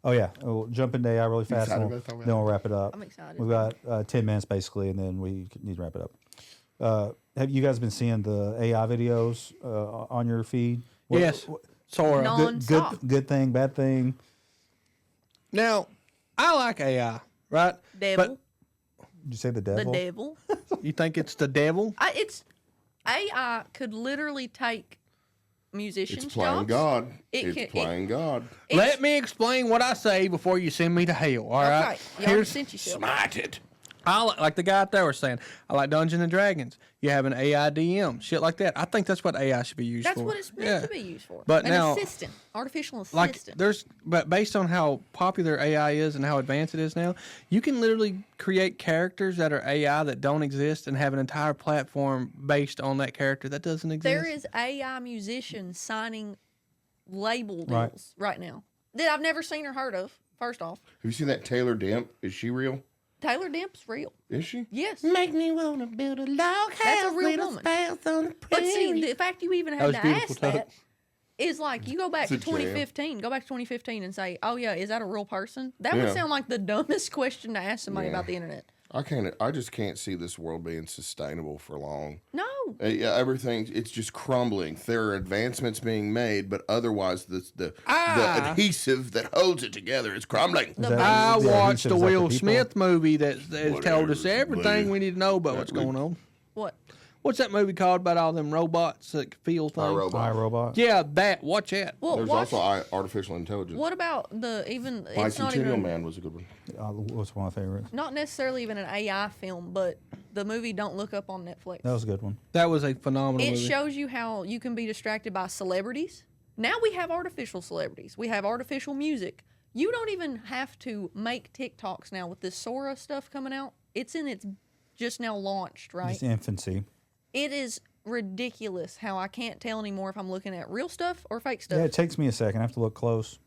Oh yeah, we'll jump into AI really fast, excited and about that? then we'll wrap it up. I'm excited. We've got 10 minutes basically, and then we need to wrap it up. Have you guys been seeing the AI videos on your feed? Yes. Sora. No. Good, Non-stop. good thing, bad thing. Now, I like AI, right? Devil. Did you say the The devil? devil. But you think it's the devil? It's AI could literally take musicians' It's playing jobs. God. It It's can- it- playing God. Let me explain what I say before you send me to hell. All right. Okay, you already sent yourself. Smited. I like the guy out there was saying. I like Dungeons and Dragons. You have an AI DM, shit like that. I think that's what AI should be used That's for. what it's meant to be used for. But An now- assistant, artificial Like assistant. but based on how popular AI is and how advanced it is now, you can literally create characters that are AI that don't exist and have an entire platform based on that character that doesn't exist. There is AI musicians signing label Right. deals right now that I've never seen or heard of. First off, Have you seen that Taylor Demp? Is she real? Taylor Demp's real. Is she? Yes. Make me wanna build a log house. That's a real little woman. spouse on the But see, prairie. the fact you even That had was to beautiful, ask Tuck. that is like you go back to It's a jam. 2015. Go back to 2015 and say, "Oh yeah, is that a real person?" That Yeah. would sound like the dumbest question to ask somebody Yeah. about the internet. I just can't see this world being sustainable for long. No. Yeah, everything it's just crumbling. There are advancements being made, but otherwise the adhesive that holds it together is crumbling. The I Yeah, watched he the says that to Will people. Smith movie that has told us Whatever, everything buddy. we need to know about what's we- going on. What? What's that movie called about all them robots that feel things? iRobot. Yeah, that. Watch that. Well, There's watch, also artificial intelligence. what about the even? It's not Bicentennial even Man was a good one. What's one of my favorites? not necessarily even an AI film, but the movie Don't Look Up on Netflix. That was a good one. That was a phenomenal It movie. shows you how you can be distracted by celebrities. Now we have artificial celebrities. We have artificial music. You don't even have to make TikToks now with this Sora stuff coming out. It's in its just now launched, right? It's infancy. It is ridiculous how I can't tell anymore if I'm looking at real stuff or fake stuff. Yeah, it takes me a second. I have to look close.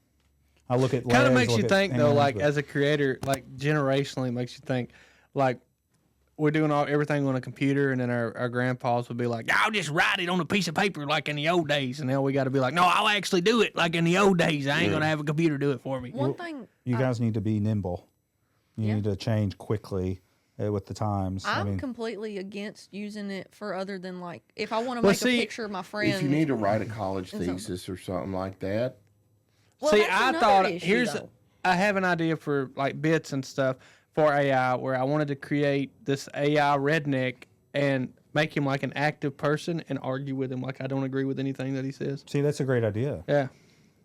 I look at Kind of legs, makes look you at think though, hands, like but- as a creator, like generationally, makes you think, like we're doing everything on a computer, and then our grandpas would be like, "I'll just write it on a piece of paper like in the old days," and now we got to be like, "No, I'll actually do it like in the old days. I ain't gonna have a computer do it for me." One thing you guys need to be nimble. You Yeah. need to change quickly with the times. I'm completely against using it for other than like if I want to Well, make see, a picture of my friend. If you need to write a college something. thesis or something like that, well, See, that's I another thought issue, though. I have an idea for like bits and stuff for AI where I wanted to create this AI redneck and make him like an active person and argue with him like I don't agree with anything that he says. See, that's a great idea. Yeah.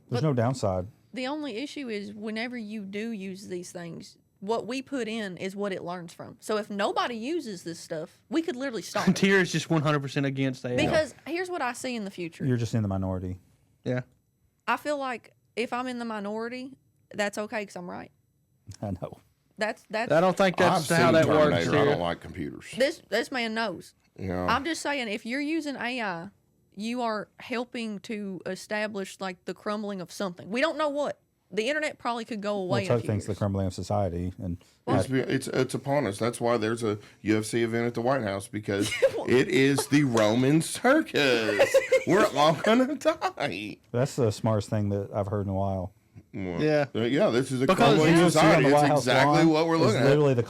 There's no downside. The only issue is whenever you do use these things, what we put in is what it learns from. So if nobody uses this stuff, we could literally stop it. Tier is just 100% against AI. Because here's what I see in the future. You're just in the minority. Yeah. I feel like if I'm in the minority, that's okay because I'm right. I know. That's I don't think I've that's seen how that works Terminator. I don't here. like computers. this man knows. Yeah. I'm just saying if you're using AI, you are helping to establish like the crumbling of something. We don't know what. The internet probably could go Well, away in a Tuck few thinks the years. crumbling of society, and It's upon us. That's why there's a UFC event at the White House because it is the Roman circus. We're all gonna die. that's the smartest thing that I've heard in a while. Yeah. Yeah, this is a Because crumbling you UFC on society. the It's White House exactly lawn what we're is looking at. Literally the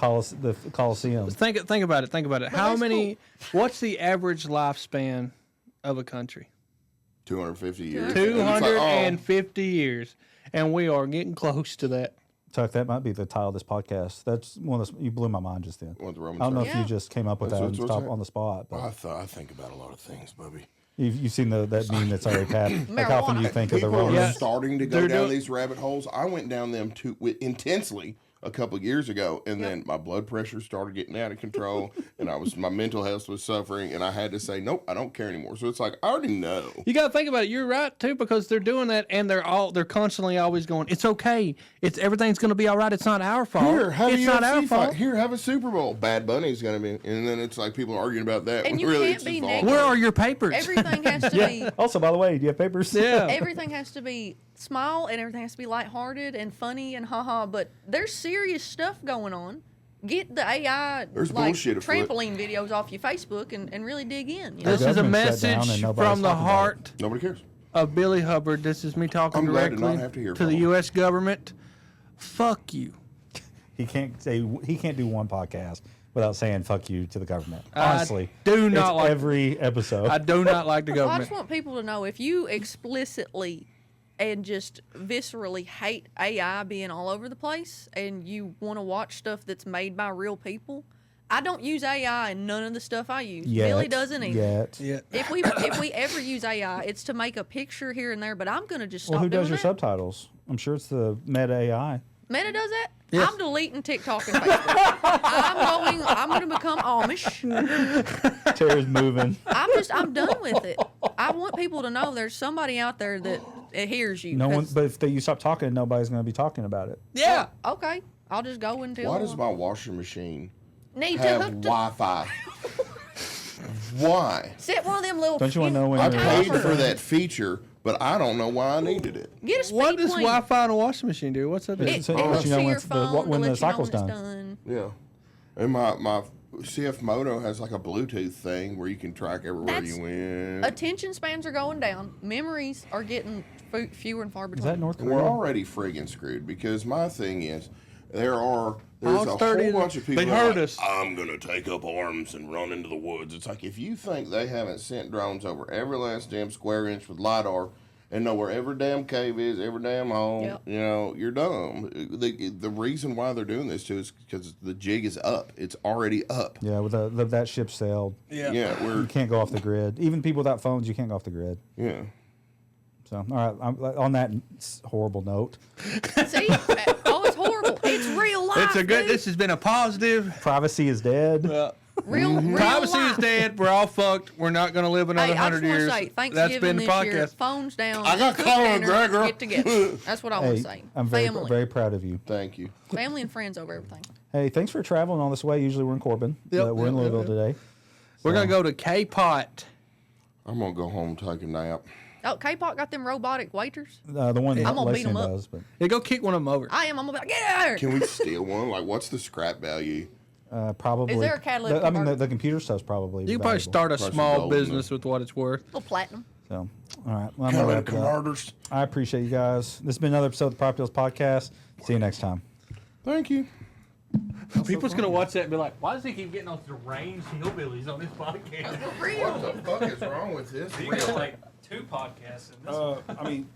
Coliseum. Think about it. Think about it. How that's many? What's the average lifespan of a country? 250 years. 250 years, and we are getting close to that. Tuck, that might be the title of this podcast. That's one of those, you blew my mind just then. What the Roman I don't know said. if you just came up with That's that what's and stop that? on the spot. But I think about a lot of things, Bubby. you've seen that meme that's already passed. Like how often do you think of the People are Romans? starting to go They're down doing- these rabbit holes. I went down them intensely a couple of years ago, and then my blood pressure started getting out of control, and my mental health was suffering, and I had to say, nope, I don't care anymore. So it's like I already know. You got to think about it. You're right too, because they're doing that, and they're constantly always going, "It's okay. Everything's going to be all right. It's not our fault. Here, have it's a not our UFC fault." fight. Here, have a Super Bowl. Bad Bunny's gonna be, and then it's like people are arguing about that. And when you really can't it's be his fault. negative. Where are your papers? Everything has to be. Also, by the way, do you have papers? Yeah. Everything has to be smile and everything has to be lighthearted and funny and haha. But there's serious stuff going on. Get the AI There's like bullshit afoot. trampoline videos off your Facebook and really dig in. You know? This is a government shut down and message nobody's from the talking about heart Nobody cares. of Billy Hubbard. This is me talking I'm glad to directly not have to hear to from the him. U.S. government. Fuck you. He can't do one podcast without saying "fuck you" to the government. I Honestly, do not it's like- every episode. I do not like the Well, I government. just want people to know if you explicitly and just viscerally hate AI being all over the place and you want to watch stuff that's made by real people, I don't use AI in none of the stuff I use. Yet, Billy doesn't either. Yet. Yeah. If we ever use AI, it's to make a picture here and there, but I'm gonna just stop Well, who doing does your that. subtitles? I'm sure it's the Meta AI. Meta does that? Yes. I'm deleting TikTok and Facebook. I'm gonna become Amish. Tara's moving. I'm done with it. I want people to know there's somebody out there that hears you. No one, 'cause- but if you stop talking, nobody's going to be talking about it. Yeah. Okay, I'll just go until Why does my washing machine need to have hook to Wi-Fi? Why? set one of them little. Don't you wanna know when I you're paid washing? for that feature, but I don't know why I needed it. Get a speed What does clean. Wi-Fi on a washing machine do? What's that? Do? It- It So hooks let you know to when your it's the- phone when to the let you know cycle's when it's done. done. Yeah. And my CF Moto has like a Bluetooth thing where you can track everywhere That's- you went. Attention spans are going down. Memories are getting fewer and far Is between. that North And we're Korea? already friggin' screwed because my thing is there's All a 30 whole bunch of people they that are heard like, us. I'm gonna take up arms and run into the woods. It's like if you think they haven't sent drones over every last damn square inch with LiDAR and know where every damn cave is, every damn hole, Yep. you know, you're dumb. The reason why they're doing this too is because the jig is up. It's already up. Yeah, with that ship sailed. Yeah. Yeah, You we're can't go off the grid. Even people without phones, you can't go off the grid. yeah. So, all right. On that horrible note, See? Oh, it's horrible. It's real life. It's a good. dude. This has been a positive. privacy is dead. real Privacy life. is dead. We're all fucked. We're not going to live another Hey, I just 100 want years. to say, That's Thanksgiving been the this year, podcast. phones down. I got cook Conner dinner, McGregor. Get together. That's what I want Hey, to say. I'm very, Family. very proud of you. Thank you. Family and friends over everything. Hey, thanks for traveling all this way. Usually we're in Corbin, Yep, but we're in yep, Louisville yep, today. We're going to go to K-Pot. I'm gonna go home and take a nap. Oh, K-Pop got them robotic waiters. The one I'm gonna beat Lexington 'em up. does, but Yeah, go kick one of them over. I am. I'm gonna be like, get out of here. Can we steal one? Like, what's the scrap value? probably. Is there a catalytic I mean, converter? the computer stuff's probably. You can probably valuable. start a Price of small gold, business with what it's worth. Little platinum. So, all right. Well, I'm gonna wrap it up. Converters. I appreciate you guys. This has been another episode of the Property Deals Podcast. See you next time. Thank you. People's going to watch that and be like, why does he keep getting off the range hillbillies on this podcast? For real. What the fuck is wrong with this? You got like 2 podcasts in this one. I mean.